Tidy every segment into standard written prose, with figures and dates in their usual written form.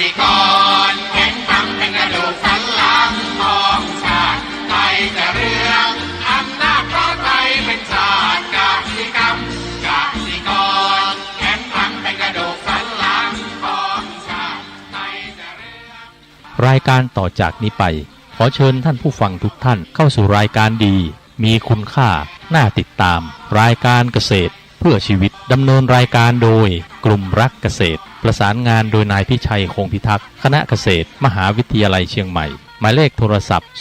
สิกรแข็งขังเป็นกระดูกสันหลังของชาติไทยจะเรื่องอำนาจเพราะไทยเป็นชาติกสิกรรมกสิกรแข็งขังเป็นกระดูกสันหลังของชาติไทยจะเรื่องรายการต่อจากนี้ไปขอเชิญท่านผู้ฟังทุกท่านเข้าสู่รายการดีมีคุณค่าน่าติดตามรายการเกษตรเพื่อชีวิตดำเนินรายการโดยกลุ่มรักเกษตรประสานงานโดยนายพิชัยคงพิทักษ์คณะเกษตรมหาวิทยาลัยเชียงใหม่หมายเลขโทรศัพท์053944030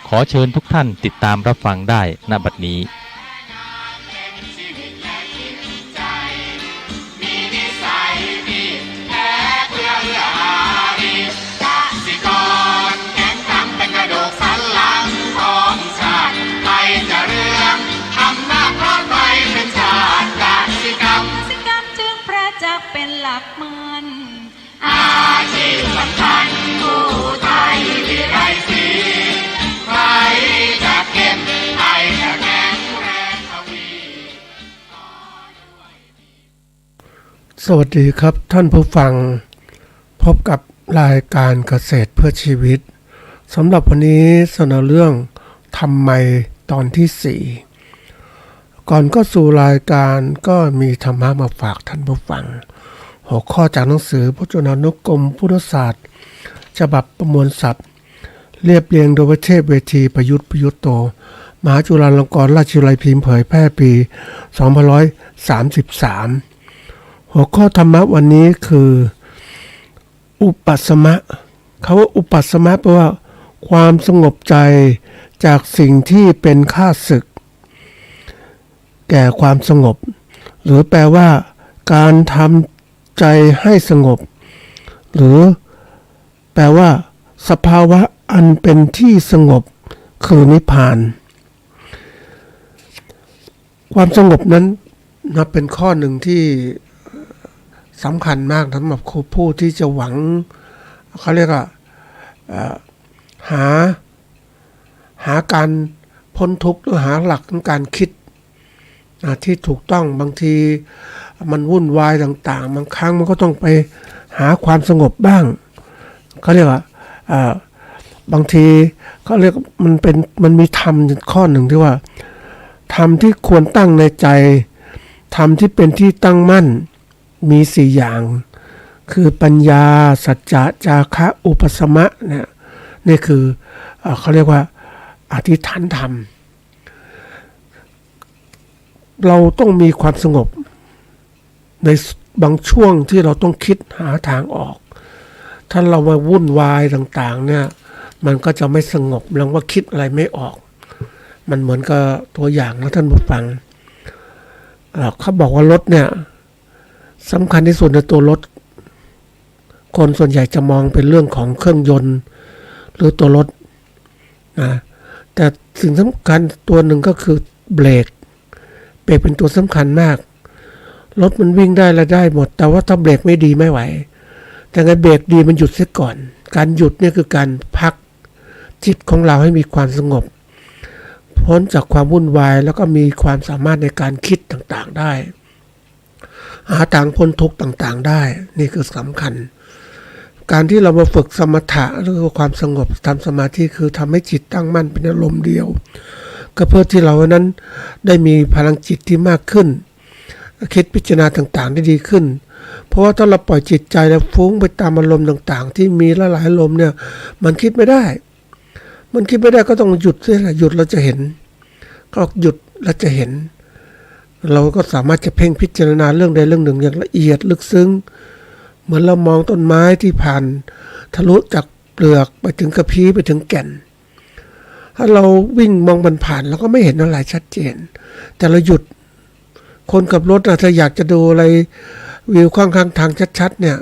ขอเชิญทุกท่านติดตามรับฟังได้ณบัดนี้เป็นหลักมันอาชีพสำคัญผู้ไทยที่ไรสีใครจะเก็บไทยจะแข็งแรงทวีสวัสดีครับท่านผู้ฟังพบกับรายการเกษตรเพื่อชีวิตสำหรับวันนี้เสนอเรื่องทำไมตอนที่4ก่อนก็สู่รายการก็มีธรรมะมาฝากท่านผู้ฟังหัวข้อจากหนังสือพจนานุกรมพุทธศาสตร์ฉบับประมวลศัพท์เรียบเรียงโดยเทพเวทีประยุทธ์โตมหาจุฬาลงกรณราชวิทยาลัยพิมพ์เผยแพร่ปี2533หัวข้อธรรมะวันนี้คืออุปัสสมะคำว่าอุปัสสมะแปลว่าความสงบใจจากสิ่งที่เป็นข้าศึกแก่ความสงบหรือแปลว่าการทำใจให้สงบหรือแปลว่าสภาวะอันเป็นที่สงบคือนิพพานความสงบนั้นนับเป็นข้อหนึ่งที่สำคัญมากสำหรับผู้ที่จะหวังเขาเรียกว่าหาการพ้นทุกข์หรือหาหลักของการคิดที่ถูกต้องบางทีมันวุ่นวายต่างๆบางครั้งมันก็ต้องไปหาความสงบบ้างเขาเรียกว่าบางทีเขาเรียกมันมีธรรมข้อหนึ่งที่ว่าธรรมที่ควรตั้งในใจธรรมที่เป็นที่ตั้งมั่นมี4อย่างคือปัญญาสัจจะจาคะอุปสมะเนี่ยนี่คือเขาเรียกว่าอธิษฐานธรรมเราต้องมีความสงบในบางช่วงที่เราต้องคิดหาทางออกถ้าเรามาวุ่นวายต่างๆเนี่ยมันก็จะไม่สงบแล้วว่าคิดอะไรไม่ออกมันเหมือนกับตัวอย่างนะท่านผู้ฟังเขาบอกว่ารถเนี่ยสำคัญที่สุดในตัวรถคนส่วนใหญ่จะมองเป็นเรื่องของเครื่องยนต์หรือตัวรถนะแต่สิ่งสำคัญตัวหนึ่งก็คือเบรกเป็นตัวสำคัญมากรถมันวิ่งได้และได้หมดแต่ว่าถ้าเบรกไม่ดีไม่ไหวแต่ไงเบรกดีมันหยุดเสียก่อนการหยุดเนี่ยคือการพักจิตของเราให้มีความสงบพ้นจากความวุ่นวายแล้วก็มีความสามารถในการคิดต่างๆได้หาทางพ้นทุกข์ต่างๆได้นี่คือสำคัญการที่เรามาฝึกสมถะหรือความสงบทำสมาธิคือทำให้จิตตั้งมั่นเป็นอารมณ์เดียวก็เพื่อที่เรานั้นได้มีพลังจิตที่มากขึ้นคิดพิจารณาต่างๆได้ดีขึ้นเพราะว่าถ้าเราปล่อยจิตใจแล้วฟุ้งไปตามอารมณ์ต่างๆที่มีหลายๆอารมณ์เนี่ยมันคิดไม่ได้ก็ต้องหยุดเสียหยุดเราจะเห็นก็หยุดเราจะเห็นเราก็สามารถจะเพ่งพิจารณาเรื่องใดเรื่องหนึ่งอย่างละเอียดลึกซึ้งเหมือนเรามองต้นไม้ที่ผ่านทะลุจากเปลือกไปถึงกระพี้ไปถึงแก่นถ้าเราวิ่งมองมันผ่านเราก็ไม่เห็นอะไรชัดเจนแต่เราหยุดคนกับรถถ้าอยากจะดูอะไรวิวข้างๆทางชัดๆเนี่ย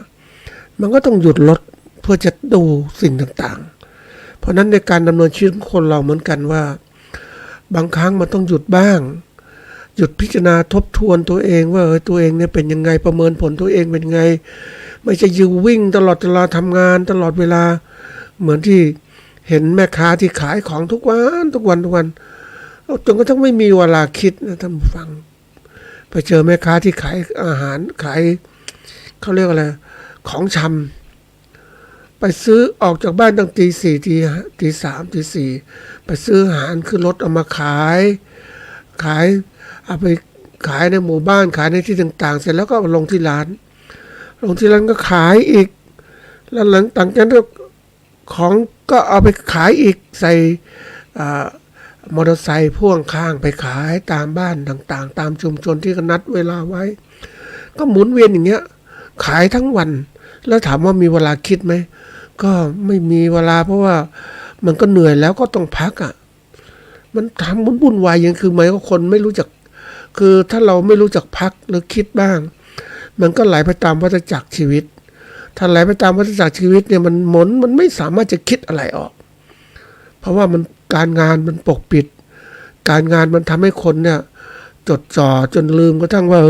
มันก็ต้องหยุดรถเพื่อจะดูสิ่งต่างๆเพราะนั้นในการดำเนินชีวิตของคนเราเหมือนกันว่าบางครั้งมันต้องหยุดบ้างหยุดพิจารณาทบทวนตัวเองว่าตัวเองเนี่ยเป็นยังไงประเมินผลตัวเองเป็นยังไงไม่ใช่ยืนวิ่งตลอดเวลาทำงานตลอดเวลาเหมือนที่เห็นแม่ค้าที่ขายของทุกวันจนกระทั่งไม่มีเวลาคิดนะท่านผู้ฟัง ไปเจอแม่ค้าที่ขายอาหารขายเขาเรียกอะไรของชำไปซื้อออกจากบ้านตั้งตี 4ตี 3ตี 4ไปซื้ออาหารขึ้นรถเอามาขายเอาไปขายในหมู่บ้านขายในที่ต่างๆเสร็จแล้วก็ลงที่ร้านก็ขายอีกแล้วหลังจากนั้นของก็เอาไปขายอีกใส่มอเตอร์ไซค์พ่วงข้างไปขายตามบ้านต่างๆตามชุมชนที่เขานัดเวลาไว้ก็หมุนเวียนอย่างเงี้ยขายทั้งวันแล้วถามว่ามีเวลาคิดไหมก็ไม่มีเวลาเพราะว่ามันก็เหนื่อยแล้วก็ต้องพักมันทำวุ่นวายอย่างคือหมายว่าคนไม่รู้จักคือถ้าเราไม่รู้จักพักหรือคิดบ้างมันก็ไหลไปตามวัฏจักรชีวิตถ้าไหลไปตามวัฏจักรชีวิตเนี่ยมันไม่สามารถจะคิดอะไรออกเพราะว่ามันการงานมันปกปิดการงานมันทำให้คนเนี่ยจดจ่อจนลืมกระทั่งว่า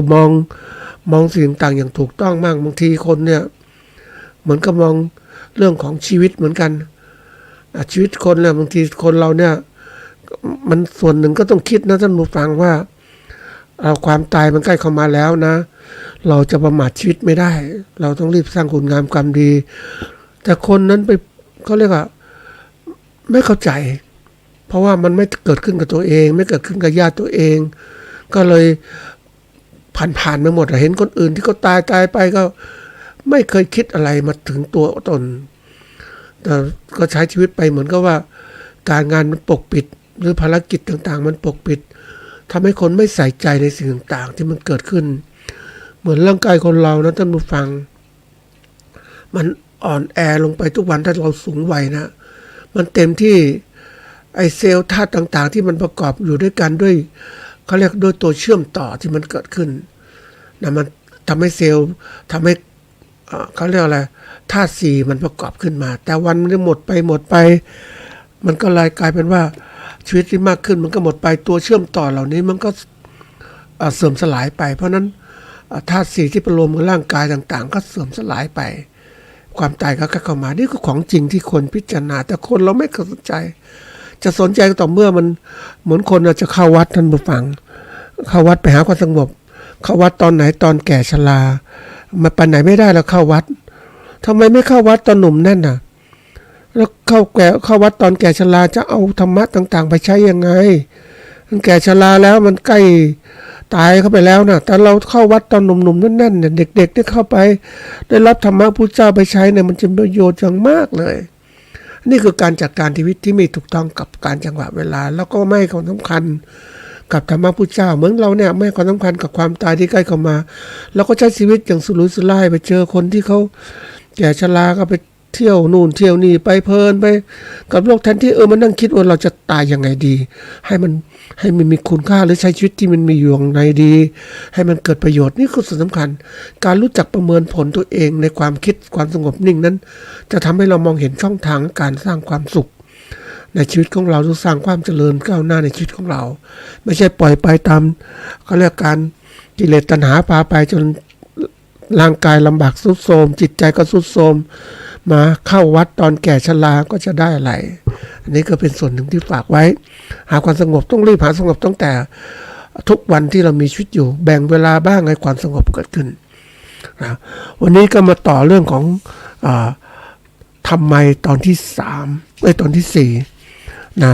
มองสิ่งต่างอย่างถูกต้องมากบางทีคนเนี่ยเหมือนกับมองเรื่องของชีวิตเหมือนกันชีวิตคนเนี่ยบางทีคนเราเนี่ยมันส่วนหนึ่งก็ต้องคิดนะท่านผู้ฟังว่าความตายมันใกล้เข้ามาแล้วนะเราจะประมาทชีวิตไม่ได้เราต้องรีบสร้างคุณงามความดีแต่คนนั้นไปเขาเรียกว่าไม่เข้าใจเพราะว่ามันไม่เกิดขึ้นกับตัวเองไม่เกิดขึ้นกับญาติตัวเองก็เลยผ่านไปหมดเห็นคนอื่นที่เขาตายไปก็ไม่เคยคิดอะไรมาถึงตัวตนแต่ก็ใช้ชีวิตไปเหมือนกับว่าการงานมันปกปิดหรือภารกิจต่างๆมันปกปิดทำให้คนไม่ใส่ใจในสิ่งต่างๆที่มันเกิดขึ้นเหมือนร่างกายคนเรานะท่านผู้ฟังมันอ่อนแอลงไปทุกวันถ้าเราสูงวัยนะมันเต็มที่ไอเซลล์ธาตุต่างๆที่มันประกอบอยู่ด้วยกันด้วยเขาเรียกด้วยตัวเชื่อมต่อที่มันเกิดขึ้นนะมันทำให้เซลล์ทำให้เขาเรียกอะไรธาตุสี่มันประกอบขึ้นมาแต่วันมันหมดไปมันก็เลยกลายเป็นว่าชีวิตที่มากขึ้นมันก็หมดไปตัวเชื่อมต่อเหล่านี้มันก็เสื่อมสลายไปเพราะนั้นธาตุสี่ที่ประรวมกับร่างกายต่างๆก็เสื่อมสลายไปความตายก็เข้ามานี่คือของจริงที่คนพิจารณาแต่คนเราไม่สนใจจะสนใจต่อเมื่อมันเหมือนคนจะเข้าวัดท่านผู้ฟังเข้าวัดไปหาความสงบเข้าวัดตอนไหนตอนแก่ชรามาไปไหนไม่ได้แล้วเข้าวัดทำไมไม่เข้าวัดตอนหนุ่มแน่นน่ะแล้วเข้าวัดตอนแก่ชราจะเอาธรรมะต่างๆไปใช้ยังไงมันแก่ชราแล้วมันใกล้ตายเข้าไปแล้วนะแต่เราเข้าวัดตอนหนุ่มๆนั่นๆเนี่ยเด็กๆได้เข้าไปได้รับธรรมะพุทธเจ้าไปใช้เนี่ยมันจะประโยชน์อย่างมากเลยนี่คือการจัดการชีวิตที่ไม่ถูกต้องกับการจังหวะเวลาแล้วก็ไม่ให้ความสำคัญกับธรรมะพุทธเจ้าเหมือนเราเนี่ยไม่ให้ความสำคัญกับความตายที่ใกล้เข้ามาแล้วก็ใช้ชีวิตอย่างสุรุ่ยสุร่ายไปเจอคนที่เขาแก่ชราก็ไปเที่ยวนู่นเที่ยวนี่ไปเพลินไปกับโลกแทนที่มันนั่งคิดว่าเราจะตายยังไงดีให้มันมีคุณค่าหรือใช้ชีวิตที่มันมีอยู่อย่างไรดีให้มันเกิดประโยชน์นี่คือสิ่งสำคัญการรู้จักประเมินผลตัวเองในความคิดความสงบนิ่งนั้นจะทำให้เรามองเห็นช่องทางการสร้างความสุขในชีวิตของเราหรือสร้างความเจริญก้าวหน้าในชีวิตของเราไม่ใช่ปล่อยไปตามเขาเรียกการกิเลสตัณหาพาไปจนร่างกายลำบากทรุดโทรมจิตใจก็ทรุดโทรมมาเข้าวัดตอนแก่ชราก็จะได้อะไรอันนี้ก็เป็นส่วนหนึ่งที่ฝากไว้หาความสงบต้องรีบหาสงบตั้งแต่ทุกวันที่เรามีชีวิตอยู่แบ่งเวลาบ้างให้ความสงบเกิดขึ้นนะวันนี้ก็มาต่อเรื่องของทำไมตอนที่ตอนที่4นะ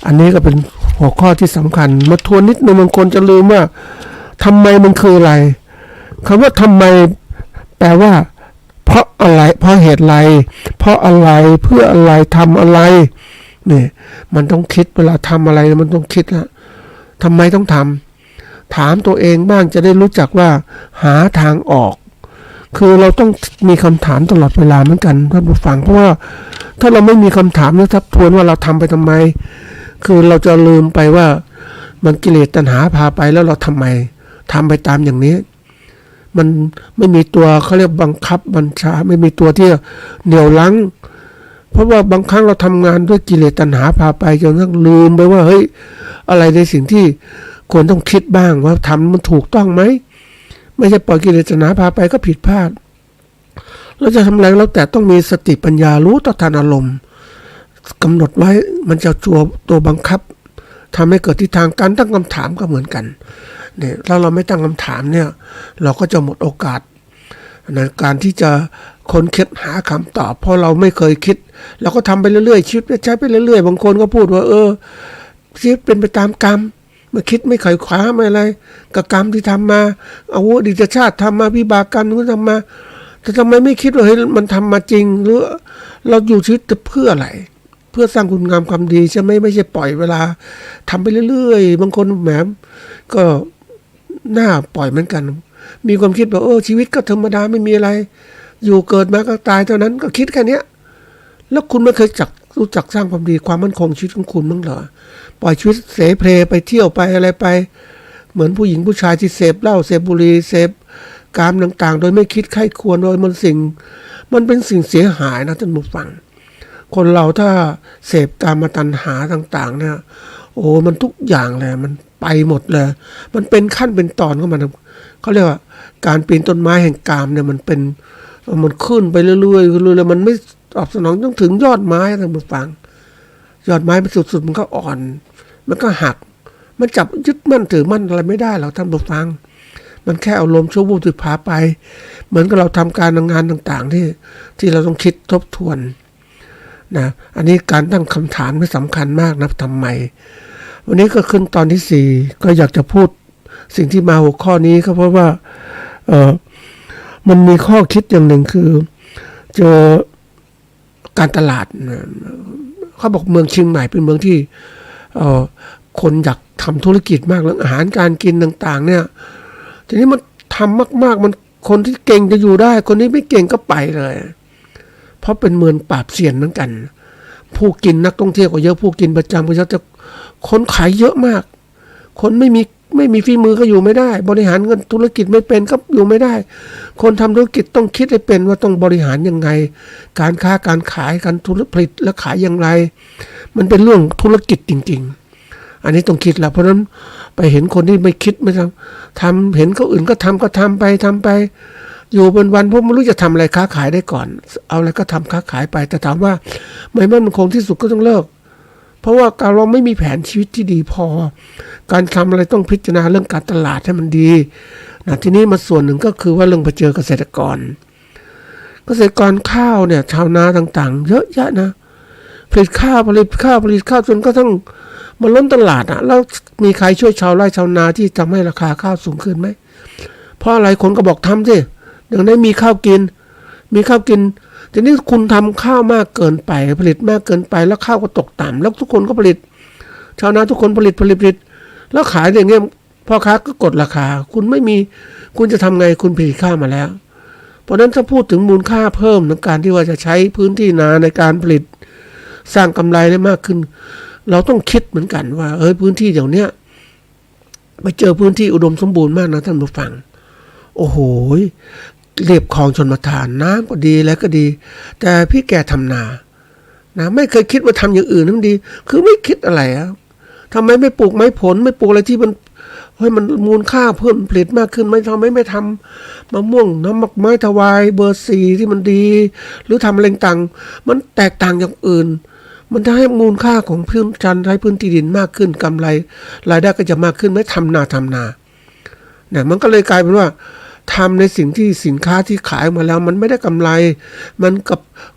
อันนี้ก็เป็นหัวข้อที่สำคัญมาทวนนิดนึงบางคนจะลืมว่าทำไมมันคืออะไรคำว่าทำไมแปลว่าเพราะอะไรเพราะเหตุอะไรเพราะอะไรเพื่ออะไรทำอะไรนี่มันต้องคิดเวลาทำอะไรมันต้องคิดละทำไมต้องทำถามตัวเองบ้างจะได้รู้จักว่าหาทางออกคือเราต้องมีคำถามตลอดเวลาเหมือนกันท่านผู้ฟังเพราะว่าถ้าเราไม่มีคำถามแล้วทับทวนว่าเราทำไปทำไมคือเราจะลืมไปว่ามันกิเลสตัณหาพาไปแล้วเราทำไมทำไปตามอย่างนี้มันไม่มีตัวเขาเรียกบังคับบัญชาไม่มีตัวที่เหนี่ยวรั้งเพราะว่าบางครั้งเราทำงานด้วยกิเลสตัณหาพาไปจนทั้งลืมไปว่าเฮ้ยอะไรในสิ่งที่ควรต้องคิดบ้างว่าทำมันถูกต้องไหมไม่ใช่ปล่อยกิเลสตัณหาพาไปก็ผิดพลาดเราจะทำอะไรแล้วแต่ต้องมีสติปัญญารู้ต่อทานอารมณ์กำหนดไว้มันจะตัวบังคับทำให้เกิดทิศทางการตั้งคำถามก็เหมือนกัน เนี่ยถ้าเราไม่ตั้งคำถามเนี่ยเราก็จะหมดโอกาสในการที่จะค้นคิดหาคำตอบเพราะเราไม่เคยคิดเราก็ทำไปเรื่อยๆชีวิตใช้ไปเรื่อยๆบางคนก็พูดว่าชีวิตเป็นไปตามกรรมไม่คิดไม่ไขว่คว้าไม่อะไรกับกรรมที่ทำมาเอาอดีตชาติทำมาวิบากกรรมที่ทำมาแต่ทำไมไม่คิดว่าเฮ้ยมันทำมาจริงหรือเราอยู่ชีวิตเพื่ออะไรเพื่อสร้างคุณงามความดีใช่ไหมไม่ใช่ปล่อยเวลาทำไปเรื่อยๆบางคนแหมก็น่าปล่อยเหมือนกันมีความคิดว่าชีวิตก็ธรรมดาไม่มีอะไรอยู่เกิดมาก็ตายเท่านั้นก็คิดแค่นี้แล้วคุณไม่เคยรู้จักสร้างความดีความมั่นคงชีวิตของคุณบ้างเหรอปล่อยชีวิตเสเพลไปเที่ยวไปอะไรไปเหมือนผู้หญิงผู้ชายที่เสพเหล้าเสพบุหรี่เสพกามต่างๆโดยไม่คิดใคร่ควรโดยมันเป็นสิ่งเสียหายนะท่านผู้ฟังคนเราถ้าเสพกามตัณหาต่างๆเนี่ยมันทุกอย่างเลยมันไปหมดเลยมันเป็นขั้นเป็นตอนของมันเขาเรียกว่าการปีนต้นไม้แห่งกามเนี่ยมันขึ้นไปเรื่อยๆมันไม่ตอบสนองต้องถึงยอดไม้ท่านผู้ฟังยอดไม้ไปสุดๆมันก็อ่อนมันก็หักมันจับยึดมั่นถือมั่นอะไรไม่ได้หรอกท่านผู้ฟังมันแค่อารมณ์ชั่ววูบที่พาไปเหมือนกับเราทำการงานต่างๆที่เราต้องคิดทบทวนนะอันนี้การตั้งคำถามไม่สำคัญมากนะทำไมวันนี้ก็ขึ้นตอนที่4ก็อยากจะพูดสิ่งที่มาหัวข้อนี้ก็เพราะว่ามันมีข้อคิดอย่างหนึ่งคือเจอการตลาดเขาบอกเมืองเชียงใหม่เป็นเมืองที่คนอยากทำธุรกิจมากเรื่องอาหารการกินต่างๆเนี่ยทีนี้มันทำมากๆมันคนที่เก่งจะอยู่ได้คนที่ไม่เก่งก็ไปเลยเพราะเป็นเมืองปราบเซียนเหมือนกันผู้กินนักท่องเที่ยวก็เยอะผู้กินประจำก็จะคนขายเยอะมากคนไม่มีฝีมือก็อยู่ไม่ได้บริหารเงินธุรกิจไม่เป็นก็อยู่ไม่ได้คนทำธุรกิจต้องคิดให้เป็นว่าต้องบริหารยังไงการค้าการขายการธุรกิจผลิตและขายอย่างไรมันเป็นเรื่องธุรกิจจริงๆอันนี้ต้องคิดแล้วเพราะฉะนั้นไปเห็นคนที่ไม่คิดไม่ทำเห็นเขาอื่นก็ทำไปอยู่เป็นวันเพราะไม่รู้จะทำอะไรค้าขายได้ก่อนเอาอะไรก็ทำค้าขายไปแต่ถามว่าไม่มั่นคงที่สุดก็ต้องเลิกเพราะว่าเราไม่มีแผนชีวิตที่ดีพอการทำอะไรต้องพิจารณาเรื่องการตลาดให้มันดีนะทีนี้มาส่วนหนึ่งก็คือว่าเรื่องไปเจอเกษตรกรข้าวเนี่ยชาวนาต่างๆเยอะแยะนะผลิตข้าวจนก็ต้องมันล้นตลาดอ่ะแล้วมีใครช่วยชาวไร่ชาวนาที่ทำให้ราคาข้าวสูงขึ้นไหมเพราะอะไรคนก็บอกทำสิอย่างนั้นมีข้าวกินทีนี้คุณทำข้าวมากเกินไปผลิตมากเกินไปแล้วข้าวก็ตกต่ำแล้วทุกคนก็ผลิตชาวนาทุกคนผลิตแล้วขายอย่างเงี้ยพ่อค้าก็กดราคาคุณจะทำไงคุณผลิตข้าวมาแล้วเพราะฉะนั้นถ้าพูดถึงมูลค่าเพิ่มในการที่ว่าจะใช้พื้นที่นาในการผลิตสร้างกำไรได้มากขึ้นเราต้องคิดเหมือนกันว่าพื้นที่เดี๋ยวนี้ไปเจอพื้นที่อุดมสมบูรณ์มากนะท่านผู้ฟังโอ้โหเรียบคลองชลประทานน้ำก็ดีแล้วก็ดีแต่พี่แกทำนานะไม่เคยคิดว่าทำอย่างอื่นนั้นดีคือไม่คิดอะไรทำไมไม่ปลูกไม้ผลไม่ปลูกอะไรที่มันมูลค่าเพิ่มผลิตมากขึ้นไม่ทำมะม่วงน้ำไม้ถวายเบอร์4ที่มันดีหรือทำอะไรต่างมันแตกต่างอย่างอื่นมันจะให้มูลค่าของพื้นชั้นใช้พื้นที่ดินมากขึ้นกำไรรายได้ก็จะมากขึ้นไม่ทำนาเนี่ยมันก็เลยกลายเป็นว่าทำในสิ่งที่สินค้าที่ขายมาแล้วมันไม่ได้กำไรมัน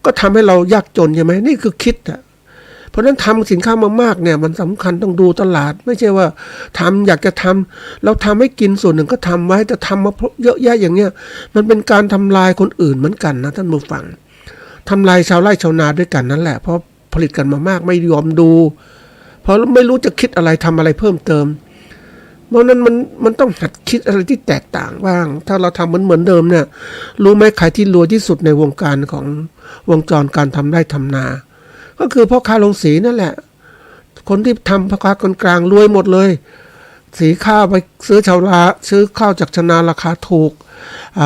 ก็ทำให้เรายากจนใช่ไหมนี่คือคิดเพราะฉะนั้นทำสินค้ามากๆเนี่ยมันสำคัญต้องดูตลาดไม่ใช่ว่าอยากจะทำเราทำให้กินส่วนหนึ่งก็ทำไว้แต่ทำมาเยอะแยะอย่างเงี้ยมันเป็นการทำลายคนอื่นเหมือนกันนะท่านผู้ฟังทำลายชาวไร่ชาวนาด้วยกันนั่นแหละเพราะผลิตกันมามากไม่ยอมดูเพราะไม่รู้จะคิดอะไรทำอะไรเพิ่มเติมเพราะนั้นมันต้องหัดคิดอะไรที่แตกต่างบ้างถ้าเราทำเหมือนเดิมเนี่ยรู้ไหมใครที่รวยที่สุดในวงการของวงจรการทำไร่ทำนาก็คือพ่อค้าโรงสีนั่นแหละคนที่ทำพ่อค้าคนกลางรวยหมดเลยสีข้าวไปซื้อซื้อข้าวจากชาวนาราคาถูก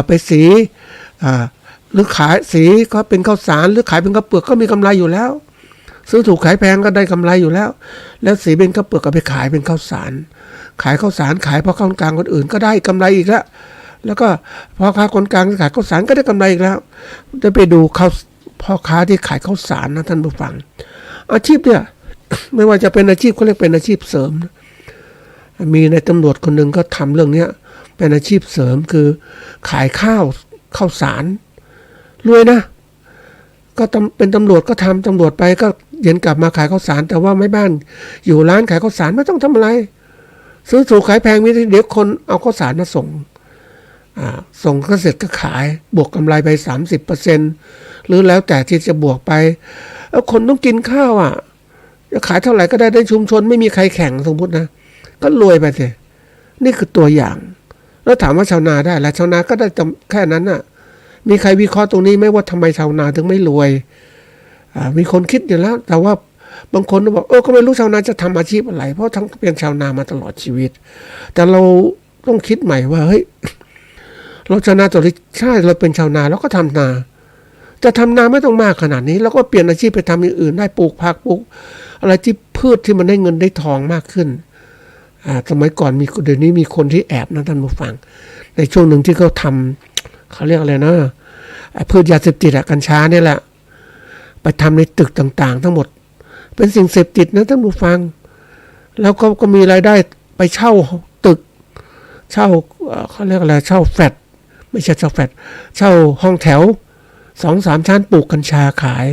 ไปสีหรือขายสีก็เป็นข้าวสารหรือขายเป็นข้าวเปลือกก็มีกำไรอยู่แล้วซื้อถูกขายแพงก็ได้กำไรอยู่แล้วสีเป็นข้าวเปลือกก็ไปขายเป็นข้าวสารขายข้าวสารขายพ่อค้าคนกลางคนอื่นก็ได้กำไรอีกแล้วก็พ่อค้าคนกลางขายข้าวสารก็ได้กำไรอีกแล้วจะไปดูพ่อค้าที่ขายข้าวสารนะท่านผู้ฟังอาชีพเนี่ยไม่ว่าจะเป็นอาชีพเขาเรียกเป็นอาชีพเสริม มีในตำรวจคนหนึ่งก็ทำเรื่องเนี้ยเป็นอาชีพเสริมคือขายข้าวสารรวยนะก็เป็นตำรวจก็ทำตำรวจไปก็เย็นกลับมาขายข้าวสารแต่ว่าไม่บ้านอยู่ร้านขายข้าวสารไม่ต้องทำอะไรซื้อถูกขายแพงมีเดี๋ยวคนเอาข้าวสารมาส่งก็เสร็จก็ขายบวกกำไรไป 30% หรือแล้วแต่ที่จะบวกไปแล้วคนต้องกินข้าวจะขายเท่าไหร่ก็ได้ในชุมชนไม่มีใครแข่งสมมตินะก็รวยไปสินี่คือตัวอย่างแล้วถามว่าชาวนาได้แล้วชาวนาก็ได้แค่นั้นมีใครวิเคราะห์ตรงนี้ไหมว่าทำไมชาวนาถึงไม่รวยมีคนคิดอยู่แล้วแต่ว่าบางคนบอกก็ไม่รู้ชาวนาจะทำอาชีพอะไรเพราะทั้งเป็นชาวนามาตลอดชีวิตแต่เราต้องคิดใหม่ว่าเฮ้ยเราชาวนาตัวนี้ใช่เราเป็นชาวนาแล้วก็ทำนาจะทำนาไม่ต้องมากขนาดนี้แล้วก็เปลี่ยนอาชีพไปทำอย่างอื่นได้ปลูกผักปลูกอะไรที่พืชที่มันได้เงินได้ทองมากขึ้นสมัยก่อนเดี๋ยวนี้มีคนที่แอบนะท่านผู้ฟังในช่วงหนึ่งที่เขาทำเขาเรียกอะไรนะพืชยาเสพติดกัญชาเนี่ยแหละไปทำในตึกต่างๆทั้งหมดเป็นสิ่งเสพติดนะท่านผู้ฟังแล้วก็มีรายได้ไปเช่าตึกเช่าเขาเรียกอะไรเช่าแฟลตไม่ใช่เช่าแฟลตเช่าห้องแถว 2-3 ชั้นปลูกกัญชาขาย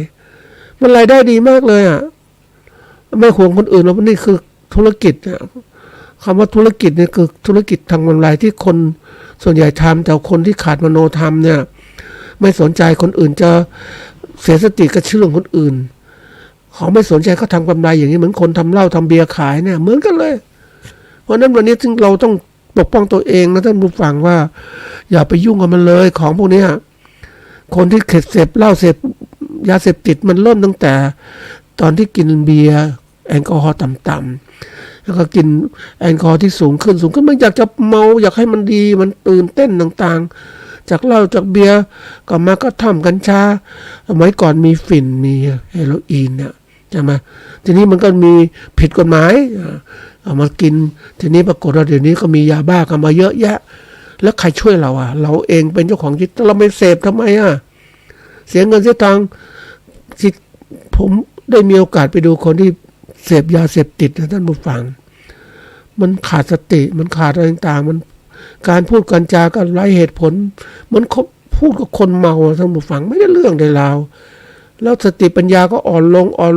มันรายได้ดีมากเลยไม่ห่วงคนอื่นแล้วนี่คือธุรกิจคำว่าธุรกิจเนี่ยคือธุรกิจทางออนไลน์ที่คนส่วนใหญ่ทำแต่คนที่ขาดมโนธรรมเนี่ยไม่สนใจคนอื่นจะเสียสติกับเรื่องคนอื่นเขาไม่สนใจเขาทำกำไรอย่างนี้เหมือนคนทำเหล้าทำเบียร์ขายเนี่ยเหมือนกันเลยเพราะนั้นวันนี้ซึ่งเราต้องปกป้องตัวเองนะท่านผู้ฟังว่าอย่าไปยุ่งกับมันเลยของพวกนี้คนที่เสพเหล้าเสพยาเสพติดมันเริ่มตั้งแต่ตอนที่กินเบียร์แอลกอฮอล์ต่ำๆแล้วก็กินแอลกอฮอล์ที่สูงขึ้นมันอยากจะเมาอยากให้มันดีมันตื่นเต้นต่างๆจากเหล้าจากเบียร์ก็มาก็ทำกัญชาสมัยก่อนมีฝิ่นมีเฮโรอีนเนี่ยใช่ไหมทีนี้มันก็มีผิดกฎหมายเอามากินทีนี้ปรากฏว่าเดี๋ยวนี้ก็มียาบ้ากันมาเยอะแยะแล้วใครช่วยเราเราเองเป็นเจ้าของจิตเราไม่เสพทำไมเสียเงินเสียตังค์ที่ผมได้มีโอกาสไปดูคนที่เสพยาเสพติดนะท่านผู้ฟังมันขาดสติมันขาดอะไรต่างๆมันการพูดกันจาก็ไร้เหตุผลมันพูดกับคนเมาท่านผู้ฟังไม่ได้เรื่องได้ราวแล้วสติปัญญาก็อ่อน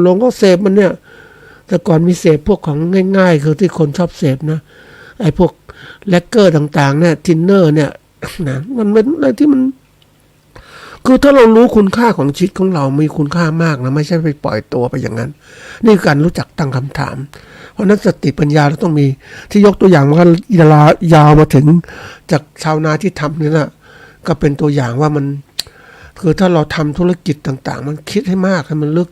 ลงก็เสพมันเนี่ยแต่ก่อนมีเสพพวกของง่ายๆคือที่คนชอบเสพนะไอ้พวกแลกเกอร์ต่างๆเนี่ยทินเนอร์เนี่ยนะมันเป็นอะไรที่มันคือถ้าเรารู้คุณค่าของชีวิตของเรามีคุณค่ามากนะไม่ใช่ไปปล่อยตัวไปอย่างนั้นนี่คือการรู้จักตั้งคำถามเพราะนั้นสติปัญญาเราต้องมีที่ยกตัวอย่างว่ายาวมาถึงจากชาวนาที่ทำนี่นะก็เป็นตัวอย่างว่ามันคือถ้าเราทำธุรกิจต่างๆมันคิดให้มากให้มันลึก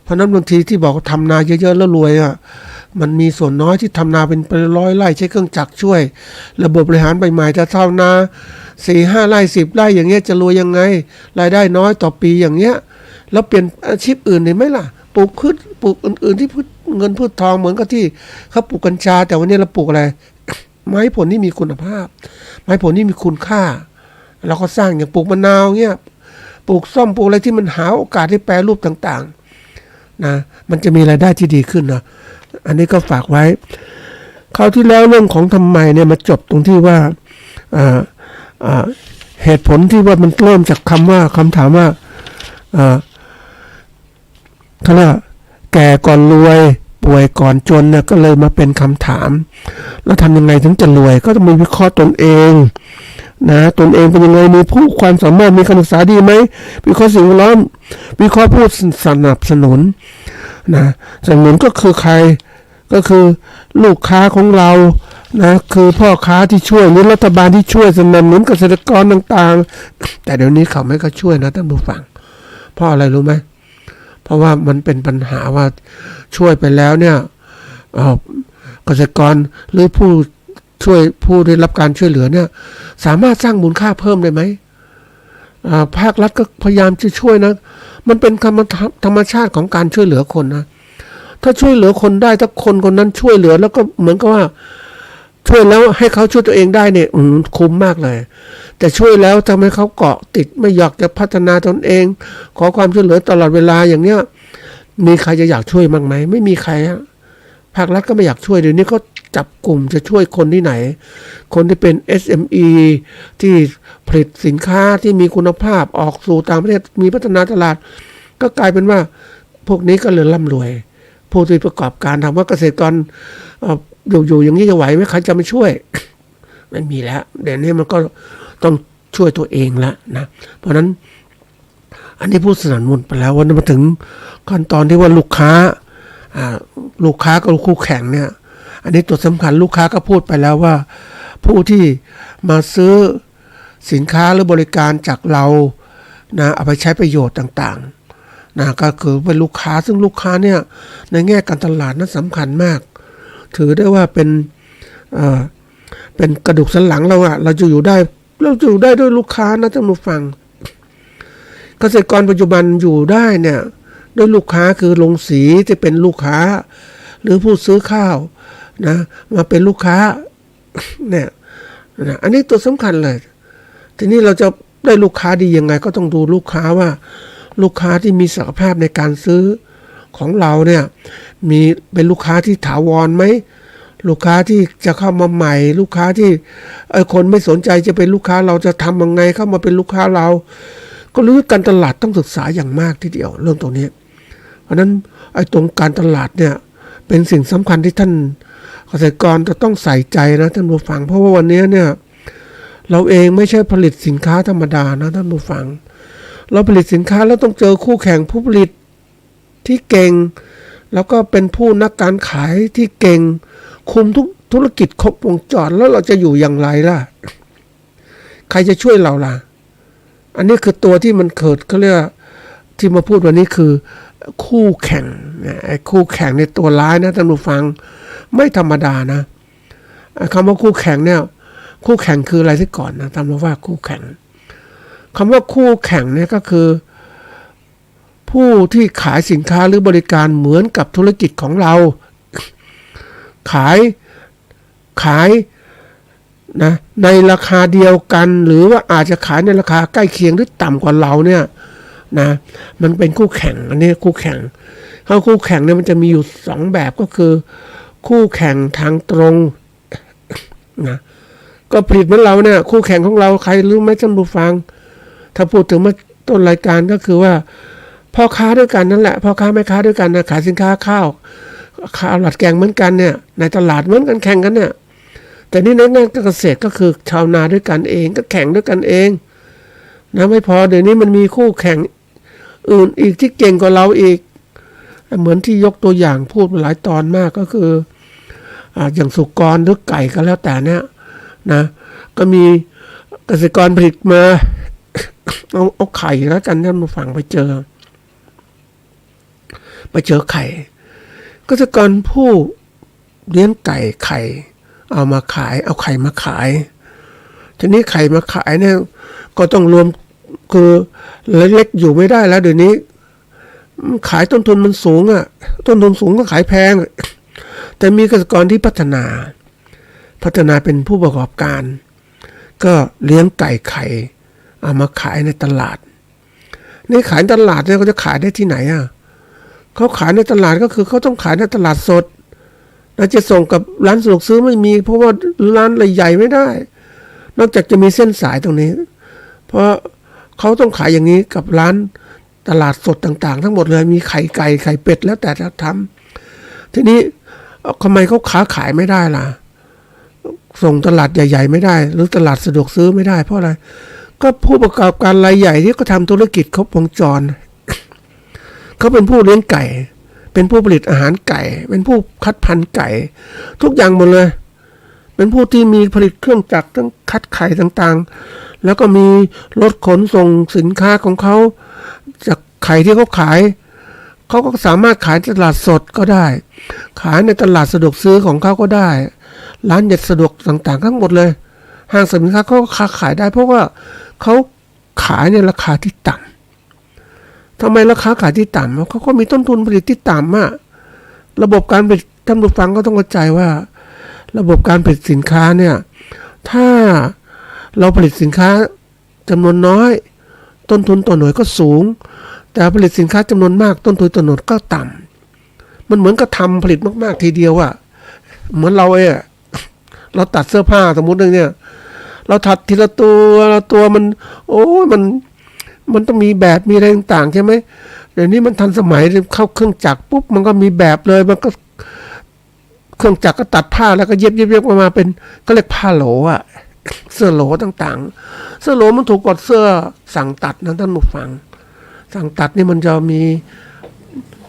เพราะนั้นบางทีที่บอกทำนาเยอะๆแล้วรวยมันมีส่วนน้อยที่ทำนาเป็นร้อยไร่ใช้เครื่องจักรช่วยระบบบริหารใหม่ๆแต่ชาวนา 4-5 ไร่ 10 ไร่อย่างเงี้ยจะรวยยังไงรายได้น้อยต่อปีอย่างเงี้ยแล้วเปลี่ยนอาชีพอื่นได้ไหมล่ะปลูกพืชปลูกอื่นๆที่เงินพืชทองเหมือนกับที่เขาปลูกกัญชาแต่วันนี้เราปลูกอะไร ไม้ผลที่มีคุณภาพไม้ผลที่มีคุณค่าเราก็สร้างอย่างปลูกมะนาวเงี้ยปลูกส้มปลูกอะไรที่มันหาโอกาสให้แปรรูปต่างๆนะมันจะมีรายได้ที่ดีขึ้นนะอันนี้ก็ฝากไว้คราวที่แล้วเรื่องของทำไมเนี่ยมาจบตรงที่ว่าเหตุผลที่ว่ามันเริ่มจากคำถามว่าเขาเรียกแก่ก่อนรวยป่วยก่อนจนเนี่ยก็เลยมาเป็นคำถามแล้วทำยังไงถึงจะรวยก็ต้องมีวิเคราะห์ตนเองนะตนเองเป็นยังไงมีผู้ความสามารถมีการศึกษาดีไหมวิเคราะห์สิ่งแวดล้อมวิเคราะห์ผู้สนับสนุนนะสนับสนุนก็คือใครก็คือลูกค้าของเรานะคือพ่อค้าที่ช่วยหรือรัฐบาลที่ช่วยสนับสนุนเกษตรกรต่างๆแต่เดี๋ยวนี้เขาไม่ก็ช่วยนะท่านผู้ฟังเพราะอะไรรู้ไหมเพราะว่ามันเป็นปัญหาว่าช่วยไปแล้วเนี่ยเกษตรกรหรือผู้ได้รับการช่วยเหลือเนี่ยสามารถสร้างมูลค่าเพิ่มได้ไหมภาครัฐก็พยายามจะช่วยนะมันเป็นธรรมชาติของการช่วยเหลือคนนะถ้าช่วยเหลือคนได้ถ้าคนคนนั้นช่วยเหลือแล้วก็เหมือนกับว่าช่วยแล้วให้เขาช่วยตัวเองได้เนี่ยคุ้มมากเลยแต่ช่วยแล้วทำให้เขาเกาะติดไม่อยากจะพัฒนาตนเองขอความช่วยเหลือตลอดเวลาอย่างเนี้ยมีใครจะอยากช่วยบ้างไหมไม่มีใครภาครัฐก็ไม่อยากช่วยเดี๋ยวนี้ก็ จับกลุ่มจะช่วยคนที่ไหนคนที่เป็น SME ที่ผลิตสินค้าที่มีคุณภาพออกสู่ต่างประเทศมีพัฒนาตลาดก็กลายเป็นว่าพวกนี้ก็เลยร่ำรวยผู้ที่ประกอบการทำว่าเกษตรกรอยู่อย่างนี้จะไหวไหมใครจะมาช่วย ไม่มีแล้วเดี๋ยวนี้มันก็ต้องช่วยตัวเองแล้วนะเพราะนั้นอันนี้พูดสนับสนุนไปแล้ววันมาถึงขั้นตอนที่ว่าลูกค้ากับคู่แข่งเนี่ยอันนี้ตัวสำคัญลูกค้าก็พูดไปแล้วว่าผู้ที่มาซื้อสินค้าหรือบริการจากเรานะเอาไปใช้ประโยชน์ต่างๆนะก็คือเป็นลูกค้าซึ่งลูกค้าเนี่ยในแง่การตลาดนั้นสำคัญมากถือได้ว่าเป็นกระดูกสันหลังเราจะอยู่ได้ด้วยลูกค้านะท่านผู้ฟังเกษตรกรปัจจุบันอยู่ได้เนี่ยด้วยลูกค้าคือโรงสีที่เป็นลูกค้าหรือผู้ซื้อข้าวนะมาเป็นลูกค้าเนี่ยนะอันนี้ตัวสำคัญเลยทีนี้เราจะได้ลูกค้าดียังไงก็ต้องดูลูกค้าว่าลูกค้าที่มีศักยภาพในการซื้อของเราเนี่ยมีเป็นลูกค้าที่ถาวรไหมลูกค้าที่จะเข้ามาใหม่ลูกค้าที่คนไม่สนใจจะเป็นลูกค้าเราจะทำยังไงเข้ามาเป็นลูกค้าเราก็รู้การตลาดต้องศึกษาอย่างมากทีเดียวเรื่องตรงนี้เพราะนั้นตรงการตลาดเนี่ยเป็นสิ่งสำคัญที่ท่านเกษตรกรจะต้องใส่ใจนะท่านผู้ฟังเพราะว่าวันนี้เนี่ยเราเองไม่ใช่ผลิตสินค้าธรรมดานะท่านผู้ฟังเราผลิตสินค้าแล้วต้องเจอคู่แข่งผู้ผลิตที่เก่งแล้วก็เป็นผู้นักการขายที่เก่งคุมทุกธุรกิจครบวงจรแล้วเราจะอยู่อย่างไรล่ะใครจะช่วยเราล่ะอันนี้คือตัวที่มันเกิดเขาเรียกที่มาพูดวันนี้คือคู่แข่งไอ้คู่แข่งในตัวร้ายนะท่านผู้ฟังไม่ธรรมดานะคำว่าคู่แข่งเนี่ยคู่แข่งคืออะไรที่ก่อนนะท่านบอกว่าคู่แข่งคำว่าคู่แข่งเนี่ยก็คือผู้ที่ขายสินค้าหรือบริการเหมือนกับธุรกิจของเราขายนะในราคาเดียวกันหรือว่าอาจจะขายในราคาใกล้เคียงหรือต่ำกว่าเราเนี่ยนะมันเป็นคู่แข่งอันนี้คู่แข่งคู่แข่งเนี่ยมันจะมีอยู่2แบบก็คือคู่แข่งทางตรงนะก็ผลิตเหมือนเราเนี่ยคู่แข่งของเราใครรู้ไหมท่านผู้ฟังถ้าพูดถึงมาต้นรายการก็คือว่าพ่อค้าด้วยกันนั่นแหละพ่อค้าแม่ค้าด้วยกันนะขายสินค้าข้าวหลัดแกงเหมือนกันเนี่ยในตลาดเหมือนกันแข่งกันเนี่ยแต่นี่ในงานเกษตรก็คือชาวนาด้วยกันเองก็แข่งด้วยกันเองนะไม่พอเดี๋ยวนี้มันมีคู่แข่งอื่นอีกที่เก่งกว่าเราอีกเหมือนที่ยกตัวอย่างพูดมาหลายตอนมากก็คืออย่างสุกรหรือไก่ก็แล้วแต่เนี่ยนะก็มีเกษตรกรผลิตมาเอาไข่แล้วกันท่านมาฟังไปเจอไข่เกษตรกรผู้เลี้ยงไก่ไข่เอามาขายเอาไข่มาขายทีนี้ไข่มาขายเนี่ยก็ต้องรวมคือเล็กๆอยู่ไม่ได้แล้วเดี๋ยวนี้ขายต้นทุนมันสูงต้นทุนสูงก็ขายแพงแต่มีเกษตรกรที่พัฒนาเป็นผู้ประกอบการก็เลี้ยงไก่ไข่เอามาขายในตลาดนี่ขายตลาดเนี่ยเขาจะขายได้ที่ไหนเขาขายในตลาดก็คือเขาต้องขายในตลาดสดแล้วจะส่งกับร้านสะดวกซื้อไม่มีเพราะว่าร้านใหญ่ไม่ได้นอกจากจะมีเส้นสายตรงนี้เพราะเขาต้องขายอย่างนี้กับร้านตลาดสดต่างๆทั้งหมดเลยมีไข่ไก่ไข่เป็ดแล้วแต่จะทำทีนี้ทำไมเขาค้าขายไม่ได้ล่ะส่งตลาดใหญ่ๆไม่ได้หรือตลาดสะดวกซื้อไม่ได้เพราะอะไรก็ผู้ประกอบการรายใหญ่ที่เขาทำธุรกิจครบวงจรเขาเป็นผู้เลี้ยงไก่เป็นผู้ผลิตอาหารไก่เป็นผู้คัดพันธุ์ไก่ทุกอย่างหมดเลยเป็นผู้ที่มีผลิตเครื่องจักรทั้งคัดไข่ต่างๆแล้วก็มีรถขนส่งสินค้าของเขาจากไข่ที่เขาขายเขาก็สามารถขายในตลาดสดก็ได้ขายในตลาดสะดวกซื้อของเขาก็ได้ร้านเด็ดสะดวกต่างๆทั้งหมดเลยห้างสินค้าเขาก็ขายได้เพราะว่าเขาขายในราคาที่ต่ำทำไมราคาขายที่ต่ำเขาก็มีต้นทุนผลิตที่ต่ำระบบการผลิตท่านผู้ฟังก็ต้องเข้าใจว่าระบบการผลิตสินค้าเนี่ยถ้าเราผลิตสินค้าจำนวนน้อยต้นทุนต่อหน่วยก็สูงแต่ผลิตสินค้าจำนวนมากต้นทุนต่อหน่วยก็ต่ำมันเหมือนกับทำผลิตมากๆทีเดียว เหมือนเราเราตัดเสื้อผ้าสมมุติเนี่ยเราถัดทีละตัวมันโอ้ยมันต้องมีแบบมีอะไรต่างๆใช่ไหมเดี๋ยวนี้มันทันสมัยเข้าเครื่องจักรปุ๊บมันก็มีแบบเลยมันก็เครื่องจักรก็ตัดผ้าแล้วก็เย็บออกมาเป็นก็เรียกผ้าโหลเสื้อโหลต่างๆเสื้อโหลมันถูกกว่าเสื้อสั่งตัดนะท่านผู้ฟังสั่งตัดนี่มันจะมี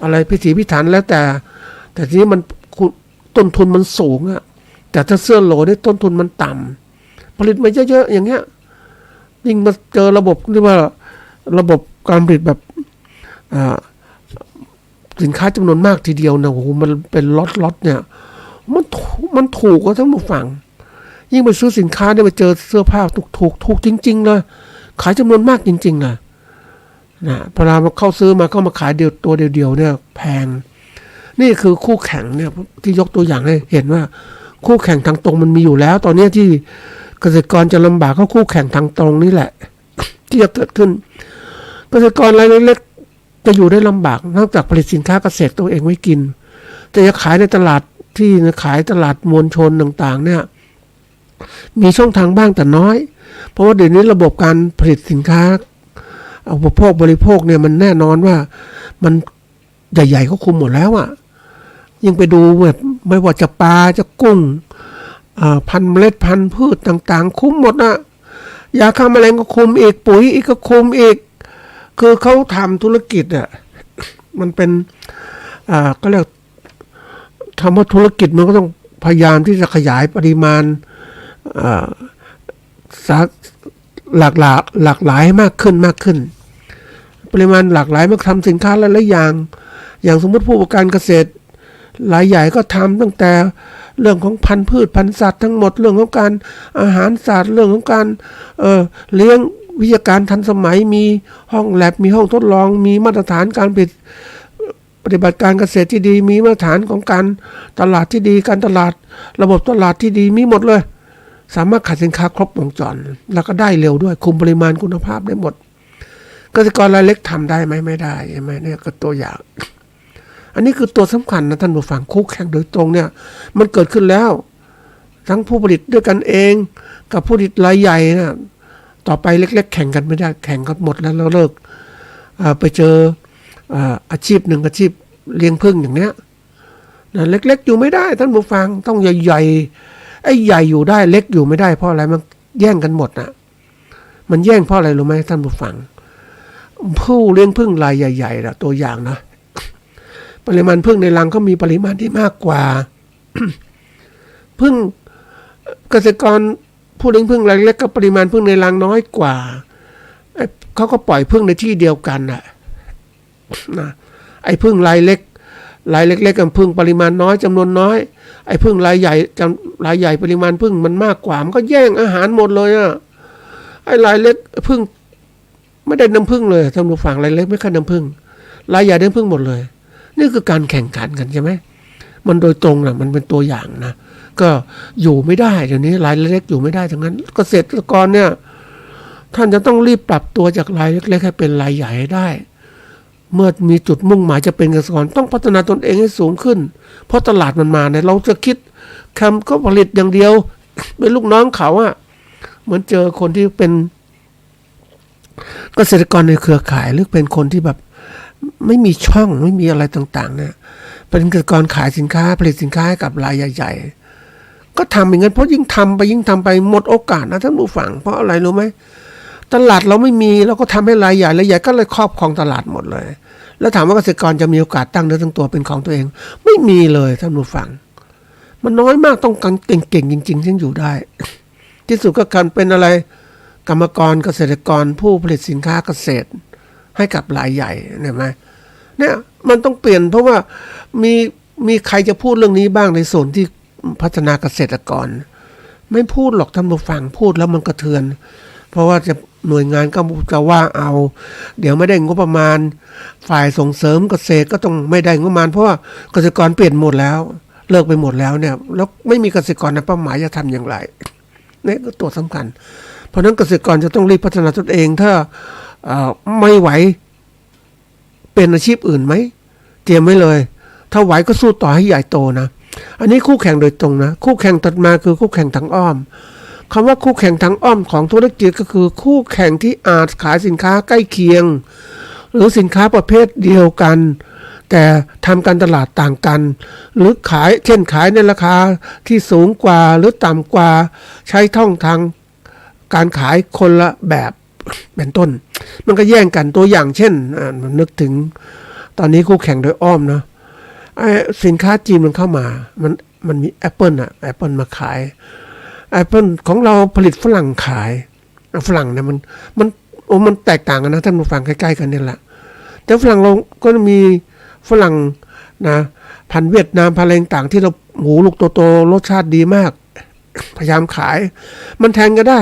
อะไรพิถีพิถันแล้วแต่ทีนี้มันต้นทุนมันสูงแต่ถ้าเสื้อโหลนี่ต้นทุนมันต่ำผลิตมาเยอะๆอย่างเงี้ยยิ่งมาเจอระบบเรียกว่าระบบการผลิตแบบสินค้าจำนวนมากทีเดียวนะโอ้โหมันเป็นล็อตเนี่ยมันถูกกว่าท่านผู้ฟังยิ่งไปซื้อสินค้าเนี่ยไปเจอเสื้อผ้าถูกจริงๆเลยขายจำนวนมากจริงๆนะพอเราเข้าซื้อมาเข้ามาขายตัวเดียวเนี่ยแพงนี่คือคู่แข่งเนี่ยที่ยกตัวอย่างให้เห็นว่าคู่แข่งทางตรงมันมีอยู่แล้วตอนนี้ที่เกษตรกรจะลำบากก็คู่แข่งทางตรงนี่แหละ ที่จะเกิดขึ้นเกษตรกรรายเล็กจะอยู่ได้ลำบากนอกจากผลิตสินค้าเกษตรตัวเองไว้กินแต่จะขายในตลาดที่ขายตลาดมวลชนต่างๆเนี่ยมีช่องทางบ้างแต่น้อยเพราะว่าเดี๋ยวนี้ระบบการผลิตสินค้าอุปโภคบริโภคเนี่ยมันแน่นอนว่ามันใหญ่ๆเขาคุมหมดแล้วยิ่งไปดูแบบไม่ว่าจะปลาจะกุ้งพันธุ์เมล็ดพันธุ์พืชต่างๆคุมหมดยาฆ่าแมลงก็คุมอีกปุ๋ยอีกก็คุมอีกคือเขาทำธุรกิจมันเป็นก็เรียกทำว่าธุรกิจมันก็ต้องพยายามที่จะขยายปริมาณหลากหลายมากขึ้นปริมาณหลากหลายมาทำสินค้าหลายๆอย่างสมมติผู้ประกอบการเกษตรรายใหญ่ก็ทำตั้งแต่เรื่องของพันธุ์พืชพันธุ์สัตว์ทั้งหมดเรื่องของการอาหารสัตว์เรื่องของการเลี้ยงวิทยาการทันสมัยมีห้องแลบมีห้องทดลองมีมาตรฐานการปฏิบัติการเกษตรที่ดีมีมาตรฐานของการตลาดที่ดีการตลาดระบบตลาดที่ดีมีหมดเลยสามารถขายสินค้าครบวงจรแล้วก็ได้เร็วด้วยคุมปริมาณคุณภาพได้หมดเกษตรกรรายเล็กทำได้ไหมไม่ได้ใช่ไหมเนี่ยก็ตัวอย่างอันนี้คือตัวสำคัญนะท่านผู้ฟังคู่แข่งโดยตรงเนี่ยมันเกิดขึ้นแล้วทั้งผู้ผลิตด้วยกันเองกับผู้ผลิตรายใหญ่นะต่อไปเล็กๆแข่งกันไม่ได้แข่งกันหมดแล้วเลิกไปเจออาชีพหนึ่งอาชีพเลี้ยงผึ้งอย่างเนี้ยนะเล็กๆอยู่ไม่ได้ท่านผู้ฟังต้องใหญ่ๆไอ้ใหญ่อยู่ได้เล็กอยู่ไม่ได้เพราะอะไรมันแย่งกันหมดนะมันแย่งเพราะอะไรรู้ไหมท่านผู้ฟังผู้เลี้ยงผึ้งรายใหญ่ๆนะตัวอย่างนะปริมาณผึ้งในรังก็มีปริมาณที่มากกว่า ผึ้งเกษตรกรผู้เลี้ยงผึ้งรายเล็กก็ปริมาณผึ้งในรังน้อยกว่าเขาก็ปล่อยผึ้งในที่เดียวกันนะไอ้ผึ้งรายเล็กกับผึ้งปริมาณน้อยจำนวนน้อยไอ้ผึ้งรายใหญ่ปริมาณผึ้งมันมากกว่ามันก็แย่งอาหารหมดเลยไอ้รายเล็กผึ้งไม่ได้น้ำผึ้งเลยท่านผู้ฟังรายเล็กไม่ค่อยน้ำผึ้งรายใหญ่ได้ผึ้งหมดเลยนี่คือการแข่งขันกันใช่ไหมมันโดยตรงนะมันเป็นตัวอย่างนะก็อยู่ไม่ได้เดี๋ยวนี้รายเล็กอยู่ไม่ได้ทั้งนั้นเกษตรกรเนี่ยท่านจะต้องรีบปรับตัวจากรายเล็กๆให้เป็นรายใหญ่ให้ได้เมื่อมีจุดมุ่งหมายจะเป็นเกษตรกรต้องพัฒนาตนเองให้สูงขึ้นเพราะตลาดมันมาเนี่ยเราจะคิดคำก็ผลิตอย่างเดียวเป็นลูกน้องเขาเหมือนเจอคนที่เป็นเกษตรกรในเครือข่ายหรือเป็นคนที่แบบไม่มีช่องไม่มีอะไรต่างๆเนี่ยเป็นเกษตรกรขายสินค้าผลิตสินค้าให้กับรายใหญ่ๆก็ทำอย่างนั้นเพราะยิ่งทำไปหมดโอกาสนะท่านผู้ฟังเพราะอะไรรู้ไหมตลาดเราไม่มีเราก็ทำให้รายใหญ่ก็เลยครอบครองตลาดหมดเลยแล้วถามว่าเกษตรกรจะมีโอกาสตั้งเนื้อตั้งตัวเป็นของตัวเองไม่มีเลยท่านผู้ฟังมันน้อยมากต้องการเก่งๆจริงๆที่อยู่ได้ ที่สุดก็การเป็นอะไรกรรมกรเกษตรกรผู้ผลิตสินค้าเกษตรให้กับรายใหญ่เห็นไหมเนี่ยมันต้องเปลี่ยนเพราะว่ามีใครจะพูดเรื่องนี้บ้างในส่วนที่พัฒนาเกษตรกรไม่พูดหรอกท่านผู้ฟังพูดแล้วมันกระเทือนเพราะว่าจะหน่วยงานก็จะว่าเอาเดี๋ยวไม่ได้งบประมาณฝ่ายส่งเสริมเกษตรก็ต้องไม่ได้งบประมาณเพราะว่าเกษตรกรเปลี่ยนหมดแล้วเลิกไปหมดแล้วเนี่ยแล้วไม่มีเกษตรกรในเป้าหมายจะทำอย่างไรนี่ก็ตัวสำคัญเพราะนั้นเกษตรกรจะต้องรีบพัฒนาตนเองถ้าไม่ไหวเป็นอาชีพอื่นไหมเตรียมไว้เลยถ้าไหวก็สู้ต่อให้ใหญ่โตนะ อันนี้คู่แข่งโดยตรงนะคู่แข่งตัดมาคือคู่แข่งทางอ้อมคำว่าคู่แข่งทางอ้อมของธุรกิจก็คือคู่แข่งที่อาจขายสินค้าใกล้เคียงหรือสินค้าประเภทเดียวกันแต่ทำการตลาดต่างกันหรือขายเช่นขายในราคาที่สูงกว่าหรือต่ำกว่าใช้ช่องทางการขายคนละแบบเป็นต้นมันก็แย่งกันตัวอย่างเช่นนึกถึงตอนนี้คู่แข่งโดยอ้อมเนาะสินค้าจีนมันเข้ามามันมี Apple อ่ะ Apple มาขาย Apple ของเราผลิตฝรั่งขายฝรั่งเนี่ยมันแตกต่างกันนะท่านผู้ฟังใกล้ๆกันนี่แหละแต่ฝรั่งเราก็มีฝรั่งนะพันธุ์เวียดนามพันธุ์อะไรต่างที่เราหมูลูกโตๆรสชาติดีมากพยายามขายมันแทนก็ได้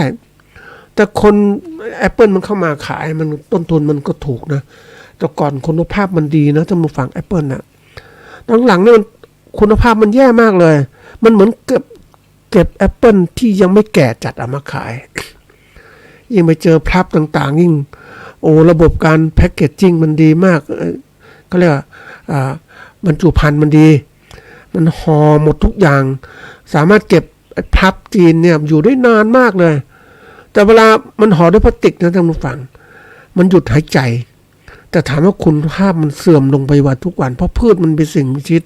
แต่คน Apple มันเข้ามาขายมันต้นทุนมันก็ถูกนะแต่ก่อนคุณภาพมันดีนะท่านผู้ฟัง Apple น่ะหลังๆนี่มันคุณภาพมันแย่มากเลยมันเหมือนเก็บแอปเปิลที่ยังไม่แก่จัดเอามาขายยิ่งไปเจอพลับต่างๆยิ่งระบบการแพ็คเกจจิ้งมันดีมากก็เรียกว่าบรรจุภัณฑ์มันดีมันห่อหมดทุกอย่างสามารถเก็บพลับจีนเนี่ยอยู่ได้นานมากเลยแต่เวลามันห่อด้วยพลาสติกนะท่านผู้ฟังมันหยุดหายใจแต่ถามว่าคุณภาพมันเสื่อมลงไปวันทุกวันเพราะพืชมันเป็นสิ่งมีชีวิต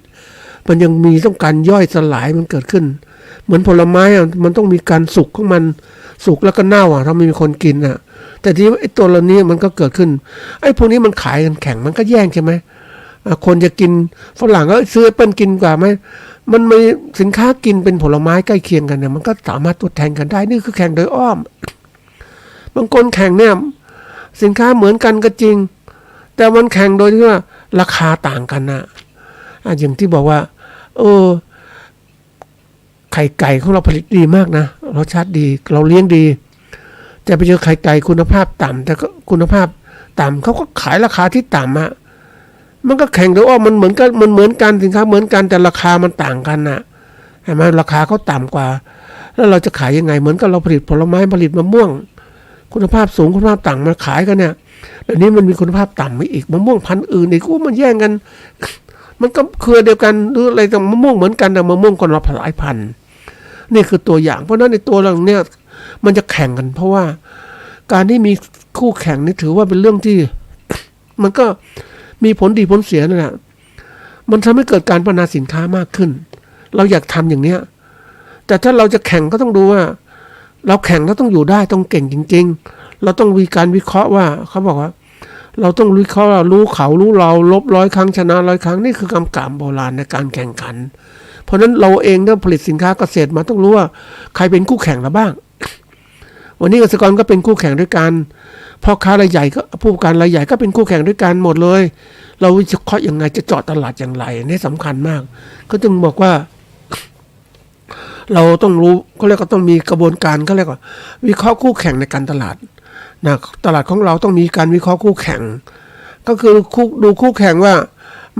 มันยังมีต้องการย่อยสลายมันเกิดขึ้นเหมือนผลไม้มันต้องมีการสุกของมันสุกแล้วก็เน่าถ้าไม่มีคนกินแต่ทีนี้ไอ้ตัวเหล่านี้มันก็เกิดขึ้นไอ้พวกนี้มันขายกันแข่งมันก็แย่งใช่ไหมคนจะกินฝรั่งก็ซื้อแอปเปิ้ลกินกว่าไหมมันมีสินค้ากินเป็นผลไม้ใกล้เคียงกันเนี่ยมันก็สามารถทดแทนกันได้นี่คือแข่งโดยอ้อมบางคนแข่งเนี่ยสินค้าเหมือนกันก็จริงแต่มันแข่งโดยที่ว่าราคาต่างกันอย่างที่บอกว่าไข่ไก่ของเราผลิตดีมากนะรสชาติดีเราเลี้ยงดีแต่ไปเจอไข่ไก่คุณภาพต่ำแต่ก็คุณภาพต่ำเขาก็ขายราคาที่ต่ำมันก็แข่งโดยอ้อมมันเหมือนกันสินค้าเหมือนกันแต่ราคามันต่างกันเห็นไหมราคาเขาต่ำกว่าแล้วเราจะขายยังไงเหมือนกับเราผลิตผลไม้ผลิตมะม่วงคุณภาพสูงคุณภาพต่ำมาขายกันเนี่ยเดี๋ยวนี้มันมีคุณภาพต่ำไปอีกมะม่วงพันธุ์อื่นอีกมันแย่งกันมันก็เครือเดียวกันหรืออะไรแต่มะม่วงเหมือนกันแต่มะม่วงคนละหลายพันธุ์นี่คือตัวอย่างเพราะนั้นในตัวเราเนี่ยมันจะแข่งกันเพราะว่าการที่มีคู่แข่งนี่ถือว่าเป็นเรื่องที่มันก็มีผลดีผลเสียนั่นแหละมันทำให้เกิดการพัฒนาสินค้ามากขึ้นเราอยากทำอย่างเนี้ยแต่ถ้าเราจะแข่งก็ต้องดูว่าเราแข่งแล้วต้องอยู่ได้ต้องเก่งจริงๆเราต้องมีการวิเคราะห์ว่าเขาบอกว่าเราต้องวิเคราะห์รู้เขารู้เราลบ100 ครั้งชนะ100 ครั้งนี่คือคำกล่าวโบราณในการแข่งขันเพราะนั้นเราเองถ้าผลิตสินค้าเกษตรมาต้องรู้ว่าใครเป็นคู่แข่งเราบ้างวันนี้เกษตรกรก็เป็นคู่แข่งด้วยกันพ่อค้ารายใหญ่ก็ผู้ประกอบการรายใหญ่ก็เป็นคู่แข่งด้วยกันหมดเลยเราวิเคราะห์ยังไงจะเจาะตลาดอย่างไรนี่สำคัญมากก็จึงบอกว่าเราต้องรู้เขาเรียกว่าต้องมีกระบวนการเขาเรียกว่าวิเคราะห์คู่แข่งในการตลาดตลาดของเราต้องมีการวิเคราะห์คู่แข่งก็คือดูคู่แข่งว่า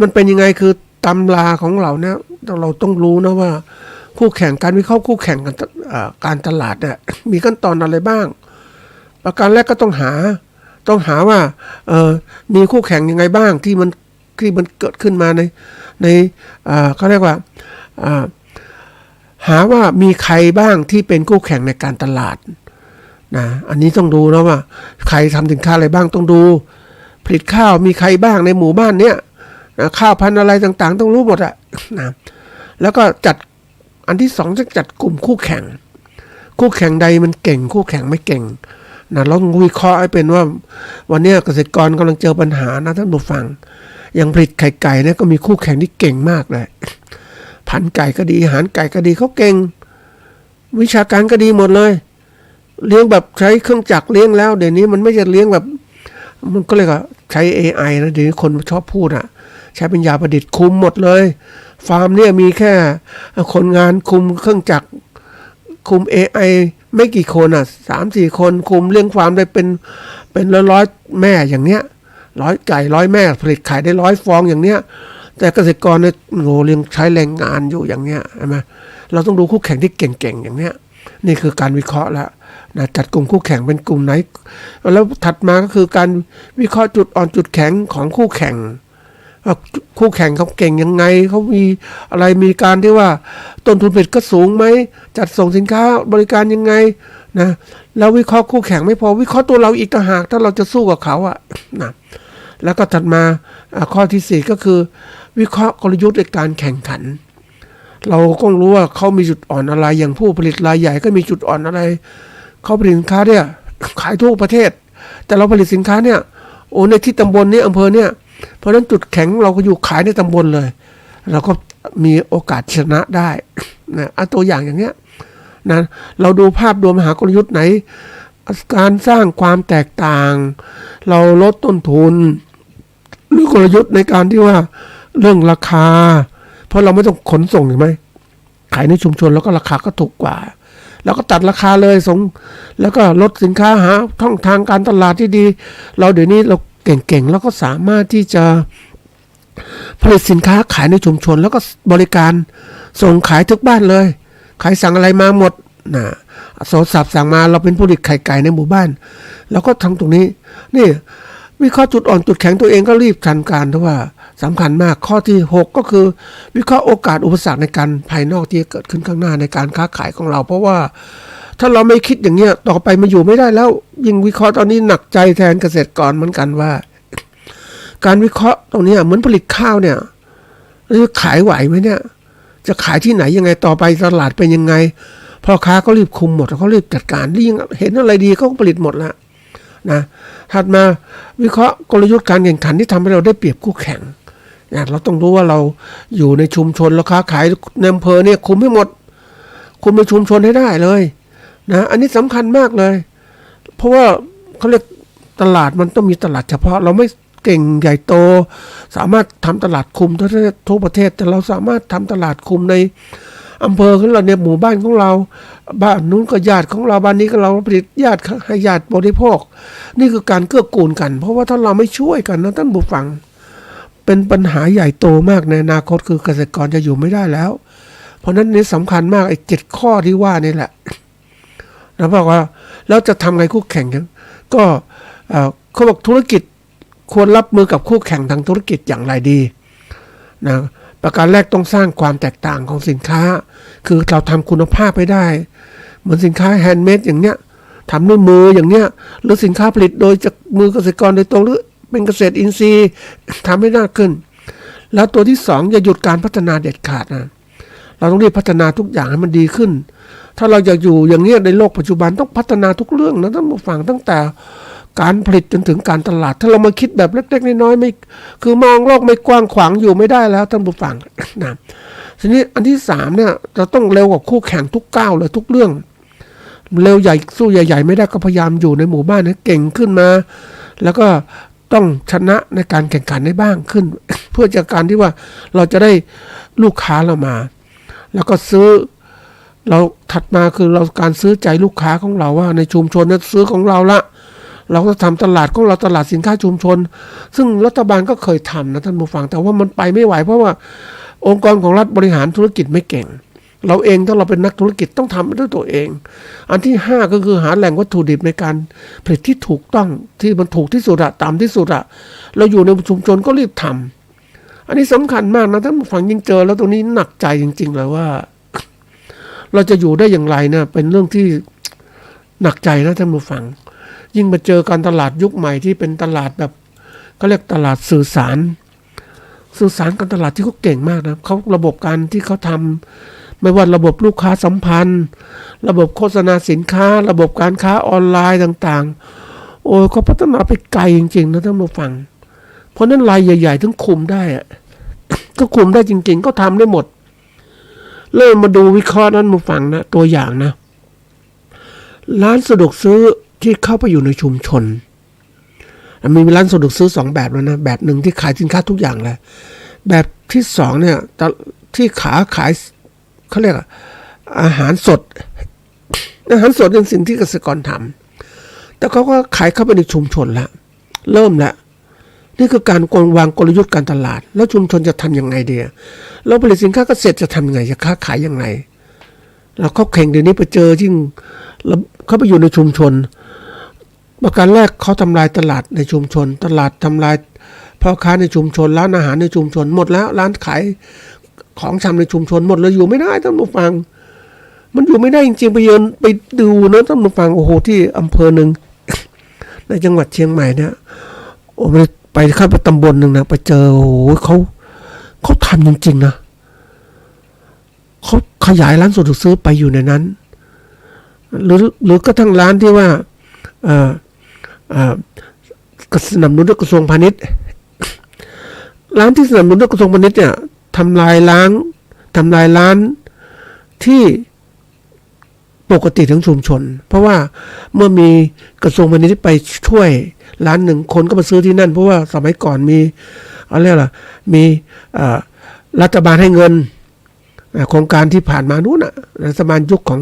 มันเป็นยังไงคือตำราของเราเนี่ยเราต้องรู้นะว่าคู่แข่งการวิเคราะห์คู่แข่งกันการตลาดเนี่ยมีขั้นตอนอะไรบ้างประการแรกก็ต้องหาว่ามีคู่แข่งยังไงบ้างที่มันเกิดขึ้นมาในเขาเรียกว่าหาว่ามีใครบ้างที่เป็นคู่แข่งในการตลาดนะอันนี้ต้องดูนะว่าใครทำสินค้าอะไรบ้างต้องดูผลิตข้าวมีใครบ้างในหมู่บ้านเนี้ยข้าวพันธุ์อะไรต่างๆต้องรู้หมดนะแล้วก็จัดอันที่2จะจัดกลุ่มคู่แข่งใดมันเก่งคู่แข่งไม่เก่งนะเราวิเคราะห์ให้เป็นว่าวันนี้เกษตรกรกำลังเจอปัญหานะท่านผู้ฟังอย่างผลิตไข่ไก่เนี่ยก็มีคู่แข่งที่เก่งมากเลยพันไก่ก็ดีอาหารไก่ก็ดีเขาเก่งวิชาการก็ดีหมดเลยเลี้ยงแบบใช้เครื่องจักรเลี้ยงแล้วเดี๋ยวนี้มันไม่ใช่เลี้ยงแบบมันก็เลยก็ใช้ AI นะเดี๋ยวนี้คนชอบพูดใช้ปัญญาประดิษฐ์คุมหมดเลยฟาร์มเนี่ยมีแค่คนงานคุมเครื่องจักรคุม AI ไม่กี่คน3-4 คนคุมเลี้ยงฟาร์มได้เป็นร้อยแม่อย่างเนี้ย100 ไก่100 แม่ผลิตไข่ได้100 ฟองอย่างเนี้ยแต่เกษตรกรเนี่ยเลี้ยงใช้แรงงานอยู่อย่างเนี้ยใช่ไหมเราต้องดูคู่แข่งที่เก่งๆอย่างเนี้ยนี่คือการวิเคราะห์แล้วนะจัดกลุ่มคู่แข่งเป็นกลุ่มไหนแล้วถัดมาก็คือการวิเคราะห์จุดอ่อนจุดแข็งของคู่แข่ง คู่แข่งเขาเก่งยังไงเขามีอะไรมีการที่ว่าต้นทุนผลิตก็สูงไหมจัดส่งสินค้าบริการยังไงนะแล้ววิเคราะห์คู่แข่งไม่พอวิเคราะห์ตัวเราอีกต่างหากถ้าเราจะสู้กับเขาอะนะแล้วก็ถัดมาข้อที่4ก็คือวิเคราะห์กลยุทธ์ในการแข่งขันเราก็รู้ว่าเขามีจุดอ่อนอะไรอย่างผู้ผลิตรายใหญ่ก็มีจุดอ่อนอะไรเขาผลิตสินค้าเนี่ยขายทั่วประเทศแต่เราผลิตสินค้าเนี่ยในที่ตำบลนี้อำเภอเนี่ยเพราะฉะนั้นจุดแข็งเราก็อยู่ขายในตำบลเลยเราก็มีโอกาสชนะได้นะตัวอย่างอย่างเนี้ยนะเราดูภาพรวมหากลยุทธ์ไหนการสร้างความแตกต่างเราลดต้นทุนหรือกลยุทธ์ในการที่ว่าเรื่องราคาเพราะเราไม่ต้องขนส่งเห็นไหมขายในชุมชนแล้วก็ราคาก็ถูกกว่าแล้วก็ตัดราคาเลยแล้วก็ลดสินค้าหาช่องทางการตลาดที่ดีเราเดี๋ยวนี้เราเก่งๆแล้วก็สามารถที่จะผลิตสินค้าขายในชุมชนแล้วก็บริการส่งขายทุกบ้านเลยใครสั่งอะไรมาหมดนะโทรศัพท์สั่งมาเราเป็นผู้ผลิตไข่ไก่ในหมู่บ้านแล้วก็ทำตรงนี้นี่วิเคราะห์จุดอ่อนจุดแข็งตัวเองก็รีบทันการเพราะว่าสำคัญมากข้อที่6ก็คือวิเคราะห์โอกาสอุปสรรคในการภายนอกที่จะเกิดขึ้นข้างหน้าในการค้าขายของเราเพราะว่าถ้าเราไม่คิดอย่างเงี้ยต่อไปมันอยู่ไม่ได้แล้วยิ่งวิเคราะห์ตอนนี้หนักใจแทนเกษตรกรเหมือนกันว่าการวิเคราะห์ตรงนี้เหมือนผลิตข้าวเนี่ยจะขายไหวไหมเนี่ยจะขายที่ไหนยังไงต่อไปตลาดเป็นยังไงพ่อค้าก็รีบคุมหมดเขารีบจัดการยิ่งเห็นอะไรดีเขาก็ผลิตหมดแล้วนะถัดมาวิเคราะห์กลยุทธ์การแข่งขันที่ทำให้เราได้เปรียบคู่แข่งนะเราต้องรู้ว่าเราอยู่ในชุมชนเราค้าขายในอำเภอเนี่ยคุมให้หมดคุมในชุมชนให้ได้เลยนะอันนี้สำคัญมากเลยเพราะว่าเขาเรียกตลาดมันต้องมีตลาดเฉพาะเราไม่เก่งใหญ่โตสามารถทำตลาดคุมทั่วประเทศแต่เราสามารถทำตลาดคุมในอำเภอของเราในหมู่บ้านของเราบ้านนู้นก็ญาติของเราบ้านนี้ก็เราผลิตญาติให้ญาติบริโภคนี่คือการเกื้อกูลกันเพราะว่าถ้าเราไม่ช่วยกันนะท่านผู้ฟังเป็นปัญหาใหญ่โตมากในอนาคตคือเกษตรกรจะอยู่ไม่ได้แล้วเพราะนั้นนี่สำคัญมากไอ้7ข้อที่ว่านี่แหละแล้วบอกว่าแล้วจะทำไงคู่แข่งกันก็เขาบอกธุรกิจควรรับมือกับคู่แข่งทางธุรกิจอย่างไรดีนะประการแรกต้องสร้างความแตกต่างของสินค้าคือเราทำคุณภาพไปได้เหมือนสินค้าแฮนด์เมดอย่างเนี้ยทำด้วยมืออย่างเนี้ยหรือสินค้าผลิตโดยจากมือเกษตรกรโดยตรงหรือเป็นเกษตรอินทรีย์ทำให้น่าขึ้นแล้วตัวที่2อย่าหยุดการพัฒนาเด็ดขาดนะเราต้องรีบพัฒนาทุกอย่างให้มันดีขึ้นถ้าเราอยากอยู่อย่างนี้ในโลกปัจจุบันต้องพัฒนาทุกเรื่องนะท่านผู้ฟังตั้งแต่การผลิตจนถึงการตลาดถ้าเรามาคิดแบบเล็กๆน้อยๆไม่คือมองโลกไม่กว้างขวางอยู่ไม่ได้แล้วท่านผู้ฟังนะทีนี้อันที่3เนี่ยเราต้องเร็วกว่าคู่แข่งทุกก้าวเลยทุกเรื่องเร็วใหญ่สู้ใหญ่ๆไม่ได้ก็พยายามอยู่ในหมู่บ้านให้เก่งขึ้นมาแล้วก็ต้องชนะในการแข่งขันได้บ้างขึ้น เพื่อจากการที่ว่าเราจะได้ลูกค้าเรามาแล้วก็ซื้อเราถัดมาคือเราการซื้อใจลูกค้าของเราว่าในชุมชนเนี่ยซื้อของเราละเราก็ทำตลาดของเราตลาดสินค้าชุมชนซึ่งรัฐบาลก็เคยทำนะท่านผู้ฟังแต่ว่ามันไปไม่ไหวเพราะว่าองค์กรของรัฐบริหารธุรกิจไม่เก่งเราเองถ้าเราเป็นนักธุรกิจต้องทำด้วยตัวเองอันที่5ก็คือหาแหล่งวัตถุดิบในการผลิตที่ถูกต้องที่มันถูกที่สุดอะต่ำที่สุดอะเราอยู่ในชุมชนก็รีบทำอันนี้สำคัญมากนะท่านผู้ฟังยิ่งเจอแล้วตรงนี้หนักใจจริงๆเลยว่าเราจะอยู่ได้อย่างไรนะเป็นเรื่องที่หนักใจนะท่านผู้ฟังยิ่งมาเจอการตลาดยุคใหม่ที่เป็นตลาดแบบเขาเรียกตลาดสื่อสารการตลาดที่เขาเก่งมากนะเขาระบบการที่เขาทำไม่ว่าระบบลูกค้าสัมพันธ์ระบบโฆษณาสินค้าระบบการค้าออนไลน์ต่างๆโอ้เขาพัฒนาไปไกลจริงๆนะท่านผู้ฟังเพราะนั้นรายใหญ่ๆถึงคุมได้อะ ก็คุมได้จริงๆก็ทำได้หมดเริ่มมาดูวิเคราะห์นั้นมาฟังนะตัวอย่างนะร้านสะดวกซื้อที่เข้าไปอยู่ในชุมชนมีร้านสะดวกซื้อ2แบบแล้วนะแบบหนึ่งที่ขายสินค้าทุกอย่างเลยแบบที่2เนี่ยที่ขายเขาเรียกอาหารสดเป็นสิ่งที่เกษตรกรทำแต่เขาก็ขายเข้าไปในชุมชนแล้วเริ่มแล้วนี่คือการวางกลยุทธ์การตลาดแล้วชุมชนจะทำยังไงดีแล้วผลิตสินค้าเกษตรจะทำยังไงจะค้าขายยังไงแล้วเขาแข่งเดี๋ยวนี้ไปเจอยิ่งเขาไปอยู่ในชุมชนประการแรกเขาทำลายตลาดในชุมชนตลาดทำลาย พ่อค้าในชุมชนร้านอาหารในชุมชนหมดแล้วร้านขายของชำในชุมชนหมดเลยอยู่ไม่ได้ท่านผู้ฟังมันอยู่ไม่ได้จริงๆไปยืนไปดูนะท่านผู้ฟังโอ้โหที่อำเภอหนึ่ง ในจังหวัดเชียงใหม่เนี่ยโอ้ไปเข้าไปตำบลหนึ่งนะไปเจอโอ้โหเขาทำจริงๆนะเขาขยายร้านสะดวกซื้อไปอยู่ในนั้นหรือก็ทั้งร้านที่ว่าสนับสนุนด้วยกระทรวงพาณิชย์ร้านที่สนับสนุนด้วยกระทรวงพาณิชย์เนี่ยทำลายร้านที่ปกติทั้งชุมชนเพราะว่าเมื่อมีกระทรวงพาณิชย์ไปช่วยร้านหนึ่งคนก็มาซื้อที่นั่นเพราะว่าสมัยก่อนมีอะไรล่ะมีรัฐบาลให้เงินโครงการที่ผ่านมานู้นรัฐบาลยุคของ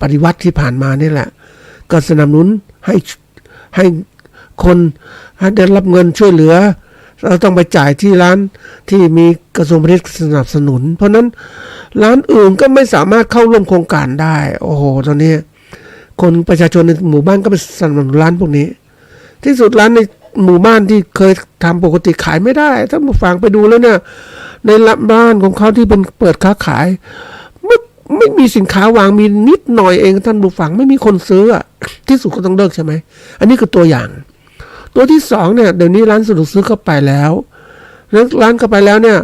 ปฏิวัติที่ผ่านมานี่แหละก็สนับสนุนให้คนได้รับเงินช่วยเหลือเราต้องไปจ่ายที่ร้านที่มีกระทรวงพาณิชย์สนับสนุนเพราะนั้นร้านอื่นก็ไม่สามารถเข้าร่วมโครงการได้โอ้โหตอนนี้คนประชาชนในหมู่บ้านก็ไปสนับสนุนร้านพวกนี้ที่สุดร้านในหมู่บ้านที่เคยทำปกติขายไม่ได้ถ้ามาฟังไปดูแล้วเนี่ยในบ้านของเขาที่เป็นเปิดค้าขายไม่มีสินค้าวางมีนิดหน่อยเองท่านผู้ฟังไม่มีคนซื้อที่สุดก็ต้องเลิกใช่ไหมอันนี้คือตัวอย่างตัวที่สองเนี่ยเดี๋ยวนี้ร้านสะดวกซื้อเข้าไปแล้วร้านเข้าไปแล้วเนี่ย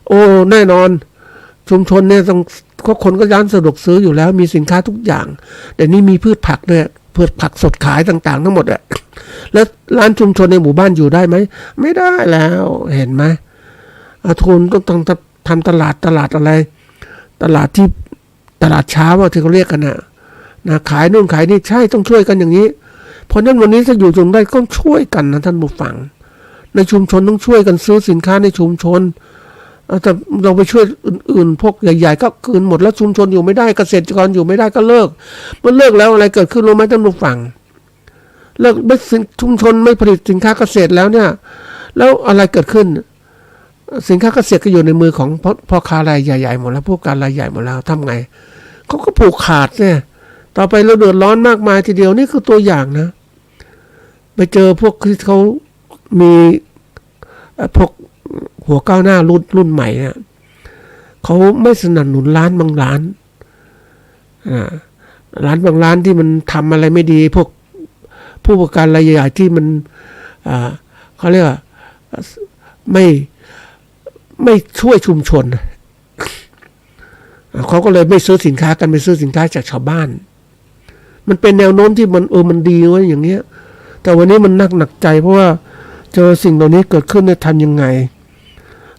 โอ้แน่นอนชุมชนเนี่ยต้องคนก็ร้านสะดวกซื้ออยู่แล้วมีสินค้าทุกอย่างเดี๋ยวนี้มีพืชผักด้วยพืชผักสดขายต่างๆทั้งหมดอะแล้วร้านชุมชนในหมู่บ้านอยู่ได้ไหมไม่ได้แล้วเห็นไหมทุนต้องทำตลาดอะไรตลาดที่ตลาดเช้าที่เขาเรียกกันนะขายนู่นขายนี่ใช่ต้องช่วยกันอย่างนี้เพราะนั้นวันนี้ถ้าอยู่ตรงได้ก็ช่วยกันนะท่านผู้ฟังในชุมชนต้องช่วยกันซื้อสินค้าในชุมชนแต่เราไปช่วยอื่นๆพวกใหญ่ๆก็คืนหมดแล้วชุมชนอยู่ไม่ได้เกษตรกรอยู่ไม่ได้ก็เลิกมันเลิกแล้วอะไรเกิดขึ้นรู้ไหมท่านผู้ฟังเลิกไม่ชุมชนไม่ผลิตสินค้าเกษตรแล้วเนี่ยแล้วอะไรเกิดขึ้นสินค้าเกษตรก็อยู่ในมือของพ่อค้ารายใหญ่ๆหมดแล้วพวกการรายใหญ่หมดแล้วทำไงเขาก็ผูกขาดเนี่ยต่อไปเราเดือดร้อนมากมายทีเดียวนี่คือตัวอย่างนะไปเจอพวกที่เขามีพวกหัวก้าวหน้ารุ่นใหม่เนี่ยเขาไม่สนับสนุนร้านบางร้านบางร้านที่มันทำอะไรไม่ดีพวกผู้ประกอบการรายใหญ่ที่มันเขาเรียกว่าไม่ช่วยชุมชนเขาก็เลยไม่ซื้อสินค้ากันไปซื้อสินค้าจากชาวบ้านมันเป็นแนวโน้มที่มันดีวะอย่างเงี้ยแต่วันนี้มันหนักใจเพราะว่าเจอสิ่งเหล่านี้เกิดขึ้นเนี่ยทำยังไง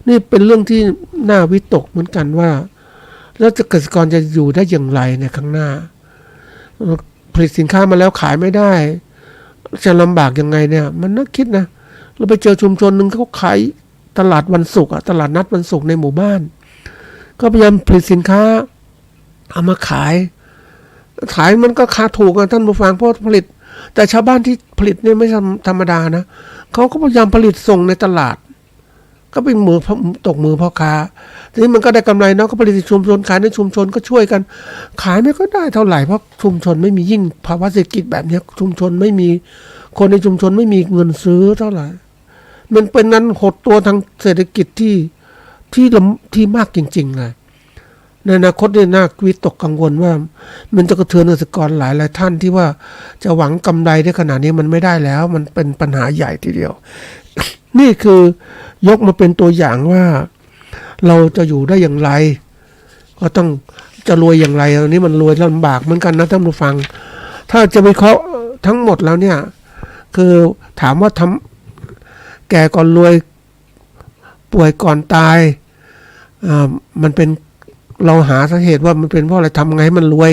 นี่เป็นเรื่องที่น่าวิตกเหมือนกันว่าแล้วเกษตรกรจะอยู่ได้อย่างไรในข้างหน้าผลิตสินค้ามาแล้วขายไม่ได้จะลำบากยังไงเนี่ยมันน่าคิดนะเราไปเจอชุมชนหนึ่งเขาขายตลาดวันศุกร์ตลาดนัดวันศุกร์ในหมู่บ้านก็พยายามผลิตสินค้าเอามาขายมันก็ราคาถูกนะท่านผู้ฟังเพราะผลิตแต่ชาวบ้านที่ผลิตเนี่ยไม่ธรรมดานะเขาก็พยายามผลิตส่งในตลาดก็เป็นตกมือพ่อค้าทีนี้มันก็ได้กำไรเนาะก็ผลิตชุมชนขายในชุมชนก็ช่วยกันขายไม่ก็ได้เท่าไหร่เพราะชุมชนไม่มียิ่งภาวะเศรษฐกิจแบบนี้ชุมชนไม่มีคนในชุมชนไม่มีเงินซื้อเท่าไหร่มันเป็นนั้นหดตัวทางเศรษฐกิจที่มากจริงๆเลยในอนาคตเนี่ยน่าวิตกกังวลว่ามันจะกระเทือนเกษตรกรหลายท่านที่ว่าจะหวังกำไรได้ขนาดนี้มันไม่ได้แล้วมันเป็นปัญหาใหญ่ทีเดียว นี่คือยกมาเป็นตัวอย่างว่าเราจะอยู่ได้อย่างไรก็ต้องจะรวยอย่างไรอันนี้มันรวยลำบากเหมือนกันนะท่านผู้ฟังถ้าจะวิเคราะห์ทั้งหมดแล้วเนี่ยคือถามว่าแก่ก่อนรวยป่วยก่อนตายมันเป็นเราหาสาเหตุว่ามันเป็นเพราะอะไรทำไงให้มันรวย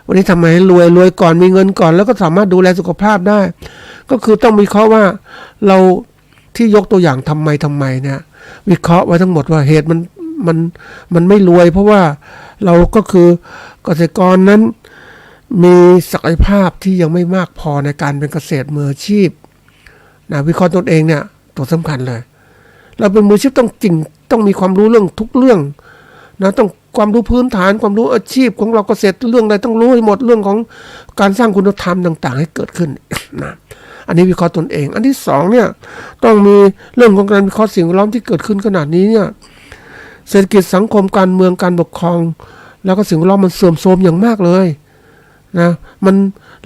วันนี้ทำไมให้รวยก่อนมีเงินก่อนแล้วก็สามารถดูแลสุขภาพได้ก็คือต้องวิเคราะห์ว่าเราที่ยกตัวอย่างทำไมเนี่ยวิเคราะห์ไว้ทั้งหมดว่าเหตุมันไม่รวยเพราะว่าเราก็คือเกษตรกรนั้นมีศักยภาพที่ยังไม่มากพอในการเป็นเกษตรมืออาชีพนะวิเคราะห์ตนเองเนี่ยตัวสำคัญเลยเราเป็นมืออาชีพต้องมีความรู้เรื่องทุกเรื่องนะต้อง ความรู้พื้นฐานความรู้อาชีพของเราเกษตรเรื่องอะไรต้องรู้ให้หมดเรื่องของการสร้างคุณธรรมต่างๆให้เกิดขึ้น นะอันนี้วิเคราะห์ตนเองอันที่สองเนี่ยต้องมีเรื่องของการวิเคราะห์สิ่งแวดล้อมที่เกิดขึ้นขนาดนี้เนี่ยเศรษฐกิจสังคมการเมืองการปกครองแล้วก็สิ่งแวดล้อมมันเสื่อมโทรมอย่างมากเลยนะมัน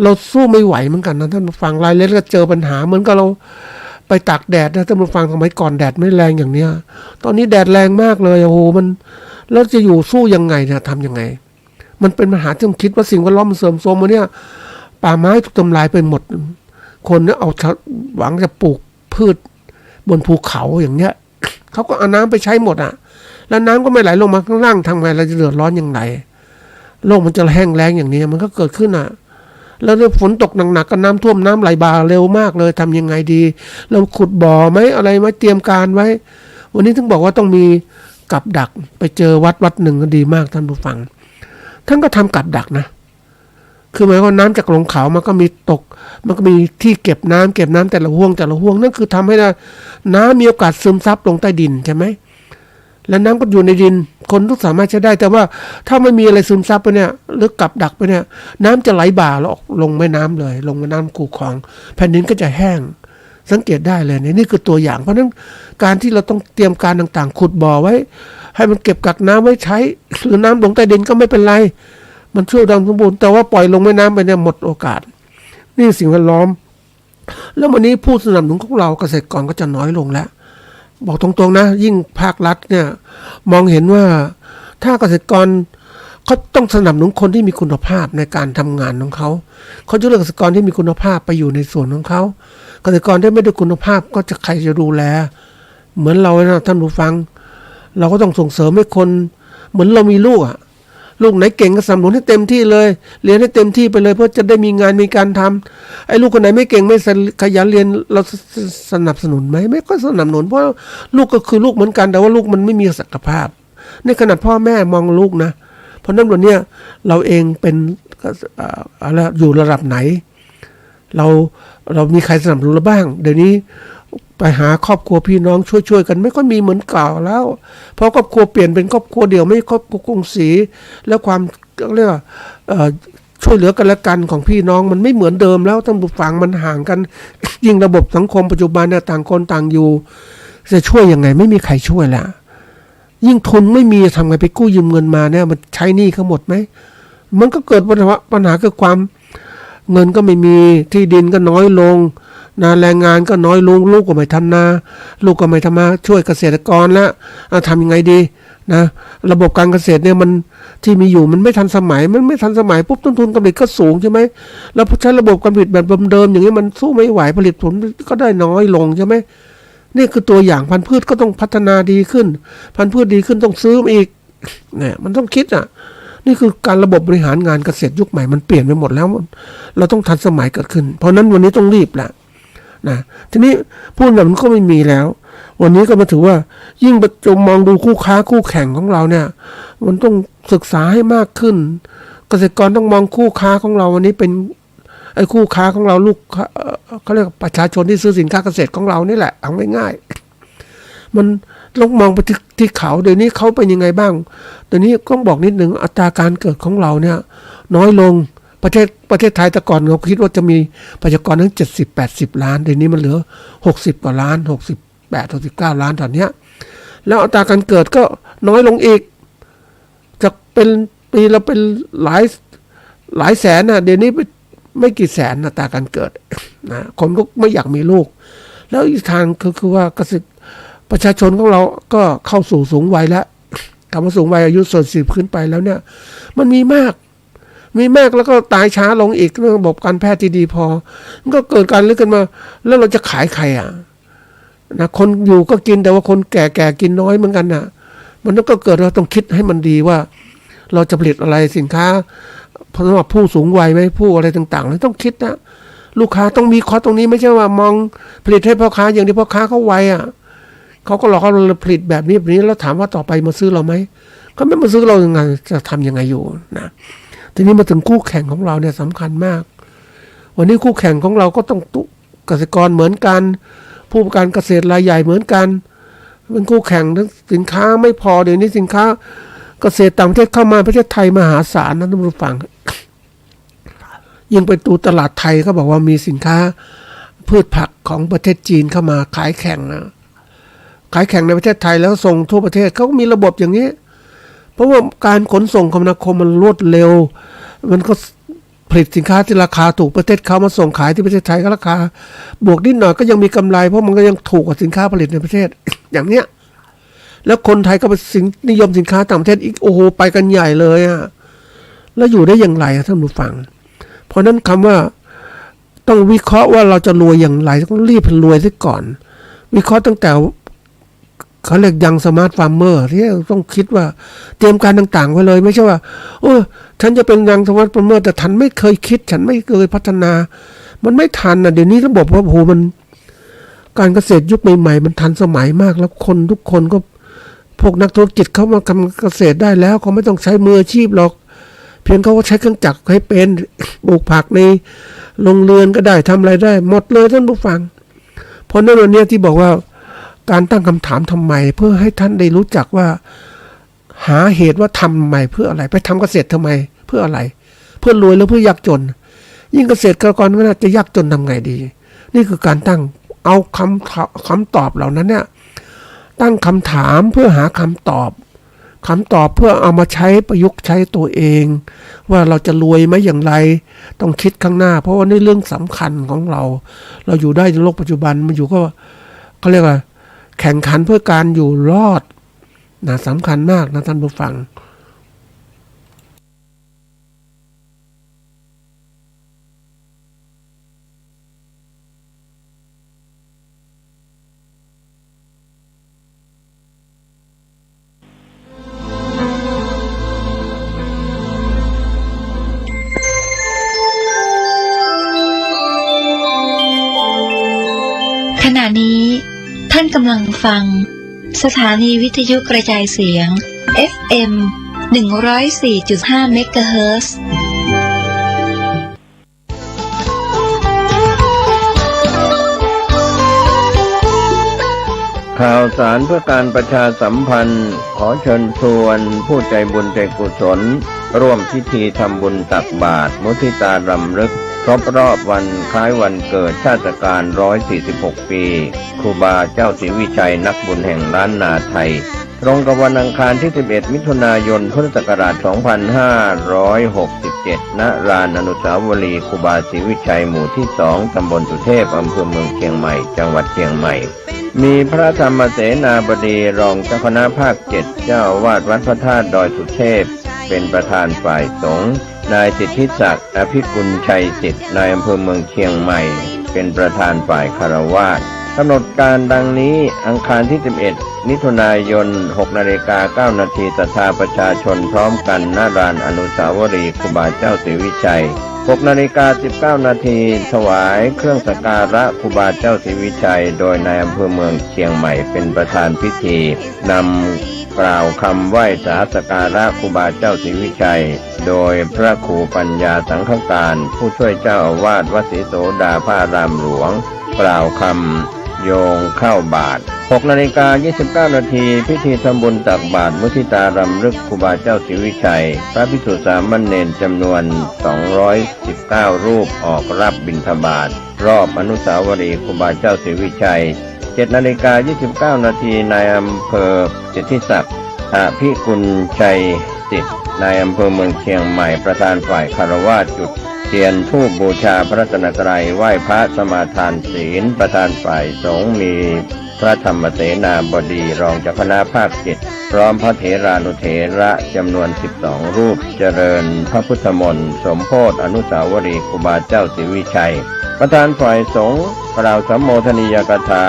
เราสู้ไม่ไหวเหมือนกันนะท่านผู้ฟังรายเล็กก็เจอปัญหาเหมือนกับเราไปตากแดดนะท่านผู้ฟังสมัยก่อนแดดไม่แรงอย่างเนี้ยตอนนี้แดดแรงมากเลยโอ้โหมันแล้วจะอยู่สู้ยังไงเนี่ยทำยังไงมันเป็นปัญหาที่ต้องคิดว่าสิ่งแวดล้อมมันเสื่อมโทรมมาเนี่ยป่าไม้ถูกทำลายไปหมดคนเนี่ยเอาหวังจะปลูกพืชบนภูเขาอย่างเนี้ยเขาก็เอาน้ำไปใช้หมดอ่ะแล้วน้ำก็ไม่ไหลลงมาข้างล่างทำไงเราจะเดือดร้อนอย่างไรโลกมันจะแห้งแล้งอย่างนี้มันก็เกิดขึ้นอ่ะแล้วฝนตกหนักๆก็น้ำท่วมน้ำไหลบ่าเร็วมากเลยทำยังไงดีเราขุดบ่อไหมอะไรไหมเตรียมการไว้วันนี้ถึงบอกว่าต้องมีกับดักไปเจอวัดหนึ่งก็ดีมากท่านผู้ฟังท่านก็ทำกับดักนะคือหมายว่าน้ำจากลงเขามันก็มีตกมันก็มีที่เก็บน้ำแต่ละห่วงนั่นคือทำให้น้ำมีโอกาสซึมซับลงใต้ดินใช่ไหมแล้วน้ำก็อยู่ในดินคนทุกสามารถใช้ได้แต่ว่าถ้าไม่มีอะไรซึมซับไปเนี่ยหรือกับดักไปเนี่ยน้ำจะไหลบ่าลงแม่น้ำเลยลงแม่น้ำคูคลองแผ่นดินก็จะแห้งสังเกตได้เลยนี่คือตัวอย่างเพราะฉะนั้นการที่เราต้องเตรียมการต่างๆขุดบ่อไว้ให้มันเก็บกักน้ำไว้ใช้หรือน้ำลงใต้ดินก็ไม่เป็นไรมันช่วยดังสมบูรณ์แต่ว่าปล่อยลงแม่น้ำไปเนี่ยหมดโอกาสนี่สิ่งแวดล้อมแล้ววันนี้ผู้สนับสนุนของเราเกษตรกรก็จะน้อยลงแล้วบอกตรงๆนะยิ่งภาครัฐเนี่ยมองเห็นว่าถ้าเกษตรกรเขาต้องสนับสนุนคนที่มีคุณภาพในการทำงานของเขาจะเลือกเกษตรกรที่มีคุณภาพไปอยู่ในส่วนของเขาเกษตรกรที่ไม่ได้คุณภาพก็จะใครจะดูแลเหมือนเรานะท่านผู้ฟังเราก็ต้องส่งเสริมให้คนเหมือนเรามีลูกอะลูกไหนเก่งก็สนับสนุนให้เต็มที่เลยเรียนให้เต็มที่ไปเลยเพื่อจะได้มีงานมีการทำไอ้ลูกคนไหนไม่เก่งไม่ขยันเรียนเราสนับสนุนไหมไม่ก็สนับสนุนเพราะลูกก็คือลูกเหมือนกันแต่ว่าลูกมันไม่มีศักยภาพในขนาดพ่อแม่มองลูกนะเพราะนั้นวันนี้เราเองเป็นอะไรอยู่ระดับไหนเรามีใครสนับสนุนเราบ้างเดี๋ยวนี้ไปหาครอบครัวพี่น้องช่วยกันไม่ค่อยมีเหมือนเก่าแล้วเพราะครอบครัวเปลี่ยนเป็นครอบครัวเดียวไม่ครอบครัวกรุงศรีแล้วความเรียกว่าช่วยเหลือกันและกันของพี่น้องมันไม่เหมือนเดิมแล้วท่านผู้ฟังมันห่างกันยิ่งระบบสังคมปัจจุบันเนี่ยต่างคนต่างอยู่จะช่วยยังไงไม่มีใครช่วยแล้วยิ่งทุนไม่มีทำไงไปกู้ยืมเงินมาเนี่ยมันใช้หนี้เขาหมดไหมมันก็เกิดปัญหาคือความเงินก็ไม่มีที่ดินก็น้อยลงแรงงานก็น้อยลงลูกก็ไม่ทำนาลูกก็ไม่ทำมาช่วยเกษตรกรแล้วทำยังไงดีนะระบบการเกษตรเนี่ยมันที่มีอยู่มันไม่ทันสมัยปุ๊บต้นทุนการผลิตก็สูงใช่ไหมแล้วใช้ระบบการผลิตแบบเดิมๆอย่างนี้มันสู้ไม่ไหวผลิตผลก็ได้น้อยลงใช่ไหมนี่คือตัวอย่างพันธุ์พืชก็ต้องพัฒนาดีขึ้นพันธุ์พืชดีขึ้นต้องซื้ออีกเนี่ยมันต้องคิดนี่คือการระบบบริหารงานเกษตรยุคใหม่มันเปลี่ยนไปหมดแล้วเราต้องทันสมัยเกิดขึ้นเพราะนั้นวันนี้ต้องรีบแหละนะทีนี้พูดแบบมันก็ไม่มีแล้ววันนี้ก็มาถือว่ายิ่งประจมมองดูคู่ค้าคู่แข่งของเราเนี่ยมันต้องศึกษาให้มากขึ้นเกษตรกรต้องมองคู่ค้าของเราวันนี้เป็นไอ้คู่ค้าของเราลูกเขาเรียกประชาชนที่ซื้อสินค้าเกษตรของเรานี่แหละเอาง่ายๆมันต้องมองไปที่เขาเดี๋ยวนี้เขาเป็นยังไงบ้างเดี๋ยวนี้ต้องบอกนิดหนึ่งอัตราการเกิดของเราเนี่ยน้อยลงประเทศไทยแต่ก่อนเราคิดว่าจะมีประชากรทั้ง70-80 ล้านเดี๋ยวนี้มันเหลือ60กว่าล้าน68-69 ล้านตอนเนี้ยแล้วอัตราการเกิดก็น้อยลงอีกจากเป็นปีละเป็นหลายแสนนะเดี๋ยวนี้ไม่กี่แสนอัตราการเกิดนะคนก็ไม่อยากมีลูกแล้วอีกทางคือว่าประชาชนของเราก็เข้าสู่สูงวัยแล้วคำว่าสูงวัยอายุ40ขึ้นไปแล้วเนี่ยมันมีมากแล้วก็ตายช้าลงอีกเรื่องระบบการแพทย์ที่ดีพอมันก็เกิดการเลือกกันมาแล้วเราจะขายใครนะคนอยู่ก็กินแต่ว่าคนแก่กินน้อยเหมือนกันนะมันก็เกิดเราต้องคิดให้มันดีว่าเราจะผลิตอะไรสินค้าสำหรับผู้สูงวัยไหมผู้อะไรต่างๆเราต้องคิดนะลูกค้าต้องมีคอตรงนี้ไม่ใช่ว่ามองผลิตให้พ่อค้าอย่างที่พ่อค้าเขาไวเขาก็หลอกเขาเราผลิตแบบนี้แล้วถามว่าต่อไปมาซื้อเราไหมเขาไม่มาซื้อเรายังไงจะทำยังไงอยู่นะทีนี้มาถึงคู่แข่งของเราเนี่ยสำคัญมากวันนี้คู่แข่งของเราก็ต้องเกษตรกรเหมือนกันผู้ประกอบการเกษตรรายใหญ่เหมือนกันเป็นคู่แข่งทั้งสินค้าไม่พอเดี๋ยวนี้สินค้าเก เกษตรต่างประเทศเข้ามาประเทศไทยมหาศาลนะท่านผู้ฟังยิ่งไปดูตลาดไทยก็บอกว่ามีสินค้าพืชผักของประเทศจีนเข้ามาขายแข่งนะขายแข่งในประเทศไทยแล้วส่งทั่วประเทศเขาก็มีระบบอย่างนี้เพราะว่าการขนส่งคมนาคมมันรวดเร็วมันก็ผลิตสินค้าที่ราคาถูกประเทศเขามาส่งขายที่ประเทศไทยก็ราคาบวกนิดหน่อยก็ยังมีกำไรเพราะมันก็ยังถูกกว่าสินค้าผลิตในประเทศ อย่างเนี้ยแล้วคนไทยก็ไปนิยมสินค้าต่างประเทศอีกโอ้โหไปกันใหญ่เลยอ่ะแล้วอยู่ได้อย่างไรท่านผู้ฟังเพราะนั้นคำว่าต้องวิเคราะห์ว่าเราจะรวยอย่างไรต้องรีบรวยซะก่อนวิเคราะห์ตั้งแต่เขาเรียกยังสมาร์ทฟาร์มเมอร์ที่ต้องคิดว่าเตรียมการต่างๆไว้เลยไม่ใช่ว่าโอ้ฉันจะเป็นยังสมาร์ทฟาร์มเมอร์แต่ฉันไม่เคยคิดฉันไม่เคยพัฒนามันไม่ทันนะเดี๋ยวนี้ระบบว่าโอ้โหมันการเกษตรยุคใหม่ๆมันทันสมัยมากแล้วคนทุกคนก็พวกนักธุรกิจเขามาทำเกษตรได้แล้วเขาไม่ต้องใช้มืออาชีพหรอกเพียงเขาก็ใช้เครื่องจักรให้เป็นปลูกผักในโรงเรือนก็ได้ทำอะไรได้หมดเลยท่านผู้ฟังเพราะนั้นวันนี้ที่บอกว่าการตั้งคำถามทำไมเพื่อให้ท่านได้รู้จักว่าหาเหตุว่าทำไมเพื่ออะไรไปทำเกษตรทำไมเพื่ออะไรเพื่อรวยหรือเพื่อยากจนยิ่งเกษตรกรก็น่าจะยากจนทำไงดีนี่คือการตั้งเอาคำตอบเหล่านั้นเนี่ยตั้งคำถามเพื่อหาคำตอบเพื่อเอามาใช้ประยุกต์ใช้ตัวเองว่าเราจะรวยไหมอย่างไรต้องคิดข้างหน้าเพราะว่านี่เรื่องสำคัญของเราอยู่ได้ในโลกปัจจุบันมันอยู่ก็เขาเรียกว่าแข่งขันเพื่อการอยู่รอดนะสำคัญมากนะท่านผู้ฟังขณะนี้ท่านกำลังฟังสถานีวิทยุกระจายเสียง FM 104.5 เมกะเฮิรตซ์ข่าวสารเพื่อการประชาสัมพันธ์ขอเชิญชวนผู้ใจบุญใจกุศลร่วมพิธีทำบุญตักบาตรมุทิตารำลึกครบรอบวันคล้ายวันเกิดชาติการ146 ปีครูบาเจ้าศรีวิชัยนักบุญแห่งล้านนาไทยตรงกับวันอังคารที่ 11 มิถุนายน พุทธศักราช 2567 ณ ลานอนุสาวรีย์ครูบาศรีวิชัยหมู่ที่ 2 ตำบลสุเทพ อำเภอเมืองเชียงใหม่ จังหวัดเชียงใหม่มีพระธรรมเสนาบดีรองเจ้าคณะภาค 7 เจ้าอาวาสวัดพระธาตุดอยสุเทพเป็นประธานฝ่ายสงฆ์นายสิทธิศักดิ์อภิกุลชัยสิทธิ์นายอำเภอเมืองเชียงใหม่เป็นประธานฝ่ายคฤหัสถ์กำหนดการดังนี้อังคารที่ 11 มิถุนายน 6:09 น.ศรัทธาประชาชนพร้อมกันณ ลานอนุสาวรีย์ครูบาเจ้าศรีวิชัย 6:19 น.ถวายเครื่องสักการะครูบาเจ้าศรีวิชัยโดยนายอำเภอเมืองเชียงใหม่เป็นประธานพิธีนำกล่าวคำไหว้สาสักการะครูบาเจ้าศรีวิชัยโดยพระครูปัญญาสังฆการผู้ช่วยเจ้าอาวาสวัดศรีโสดาพระอารามหลวงกล่าวคำโยงเข้าบาตร 6:29 น.พิธีทำบุญตักบาตรมุทิตารำลึกครูบาเจ้าศรีวิชัยพระภิกษุสามเณรจำนวน219 รูปออกรับบิณฑบาตรอบอนุสาวรีย์ครูบาเจ้าศรีวิชัย 7:29 น.นายอำเภอสิทธิศักดิ์อภิกุลชัยสิทธิ์นายอำเภอเมืองเชียงใหม่ประธานฝ่ายคฤหัสถ์จุดเทียนธูปบูชาพระรัตนตรัยไหว้พระสมาทานศีลประธานฝ่ายสงฆ์มีพระธรรมเสนาบดีรองเจ้าคณะภาค 7พร้อมพระเถรานุเถระจำนวน12 รูปเจริญพระพุทธมนต์สมโภชอนุสาวรีย์ครูบาเจ้าศรีวิชัยประธานฝ่ายสงฆ์กล่าวสัมโมทนียกถา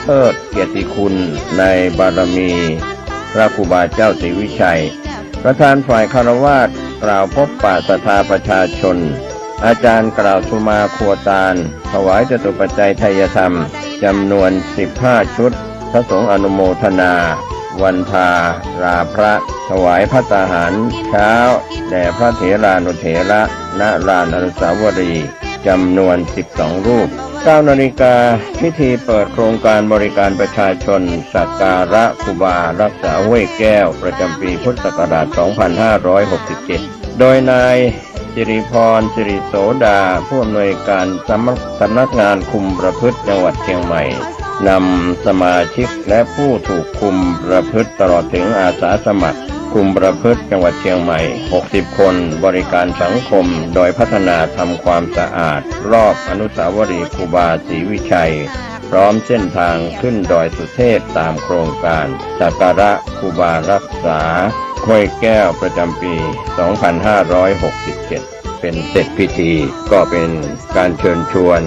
เทิดเกียรติคุณในบารมีพระครูบาเจ้าศรีวิชัยประธานฝ่ายคฤหัสถ์กล่าวพบปะศรัทธาประชาชนอาจารย์กล่าวสุมาครัวตาลถวายจตุปัจจัยไทยธรรมจำนวน15 ชุดพระสงฆ์อนุโมทนาวันพาราพระถวายภัตตาหารเช้าแด่พระเถรานุเถระณ ลานอนุสาวรีย์ จำนวน 12 รูป 9 นาฬิกาพิธีเปิดโครงการบริการประชาชนสักการะครูบารักษาห้วยแก้วประจำปีพุทธศักราช 2567 โดยนายสิริพรสิริโสดาผู้อำนวยการสำนักงานคุมประพฤติจังหวัดเชียงใหม่นำสมาชิกและผู้ถูกคุมประพฤติตลอดถึงอาสาสมัครคุมประพฤติจังหวัดเชียงใหม่ 60 คนบริการสังคมโดยพัฒนาทำความสะอาดรอบอนุสาวรีย์ครูบาศรีวิชัยพร้อมเส้นทางขึ้นดอยสุเทพตามโครงการสักการะครูบารักษาห้วยแก้วประจำปี 2567 เป็นเสร็จพิธีก็เป็นการเชิญชวน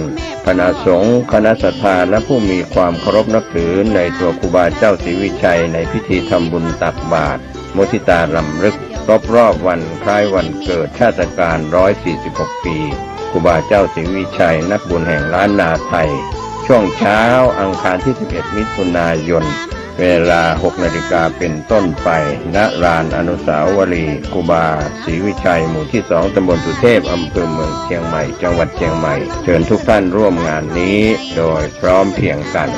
คณะสงฆ์คณะศรัทธาและผู้มีความเคารพนับถือในตัวครูบาเจ้าศรีวิชัยในพิธีทำบุญตักบาตรมุทิตารำลึกรอบวันคล้ายวันเกิดชาติการ 146 ปีครูบาเจ้าศรีวิชัยนักบุญแห่งล้านนาไทยช่วงเช้าอังคารที่ 11 มิถุนายนเวลา 6 นาฬิกาเป็นต้นไปณลานอนุสาวรีย์ครูบาศรีวิชัยหมู่ที่ 2 ตำบลสุเทพอำเภอเมืองเชียงใหม่จังหวัดเชียงใหม่เชิญทุกท่านร่วมงานนี้โดยพร้อมเพรียงกัน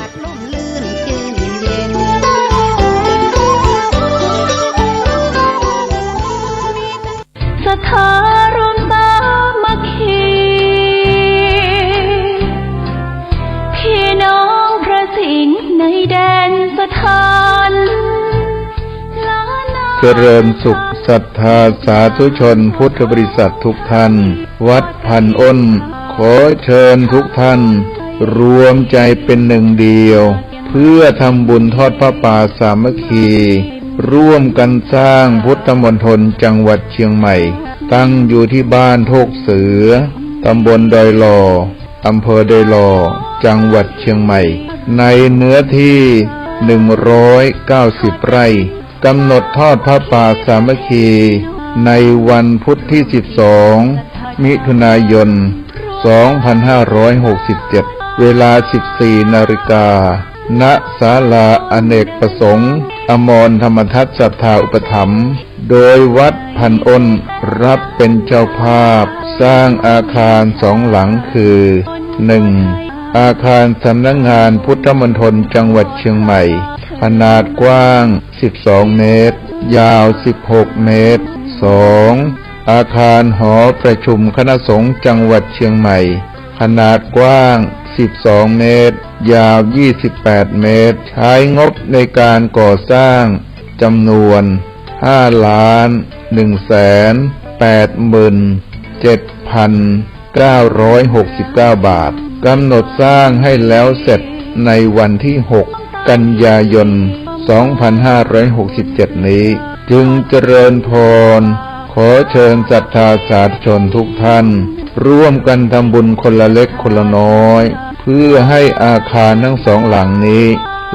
ศรัทธารวมสามัคคีพี่น้องพระสิงห์ในแดนสถานเจริญสุขศรัทธาสาธุชนพุทธบริษัททุกท่านวัดพันอ้นขอเชิญทุกท่านรวมใจเป็นหนึ่งเดียวเพื่อทำบุญทอดพระป่าสามัคคีร่วมกันสร้างพุทธมณฑลจังหวัดเชียงใหม่ตั้งอยู่ที่บ้านโทกเสือตำบลดอยหล่ออำเภอดอยหล่อจังหวัดเชียงใหม่ในเนื้อที่190 ไร่กำหนดทอดพระป่าสามัคคีในวันพุธที่12มิถุนายน2567เวลา 14 นาฬิกาณศาลาอเนกประสงค์อมรธรรมทัศน์ศรัทธาอุปถัมภ์โดยวัดพันอ้นรับเป็นเจ้าภาพสร้างอาคาร2 หลังคือ 1. อาคารสำนักงานพุทธมณฑลจังหวัดเชียงใหม่ขนาดกว้าง12 เมตรยาว16 เมตร 2. อาคารหอประชุมคณะสงฆ์จังหวัดเชียงใหม่ขนาดกว้าง12 เมตรยาว28 เมตรใช้งบในการก่อสร้างจำนวน5,187,969 บาทกำหนดสร้างให้แล้วเสร็จในวันที่ 6 กันยายน 2567 นี้จึงเจริญพรขอเชิญศรัทธาสาธุชนทุกท่านร่วมกันทำบุญคนละเล็กคนละน้อยเพื่อให้อาคารทั้ง2 หลังนี้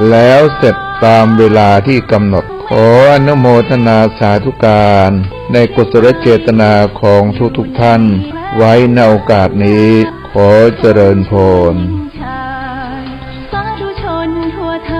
แล้วเสร็จตามเวลาที่กำหนดขออนุโมทนาสาธุการในกุศลเจตนาของทุกท่านไว้ในโอกาสนี้ขอเจริญพรสาธุชนทั่วไท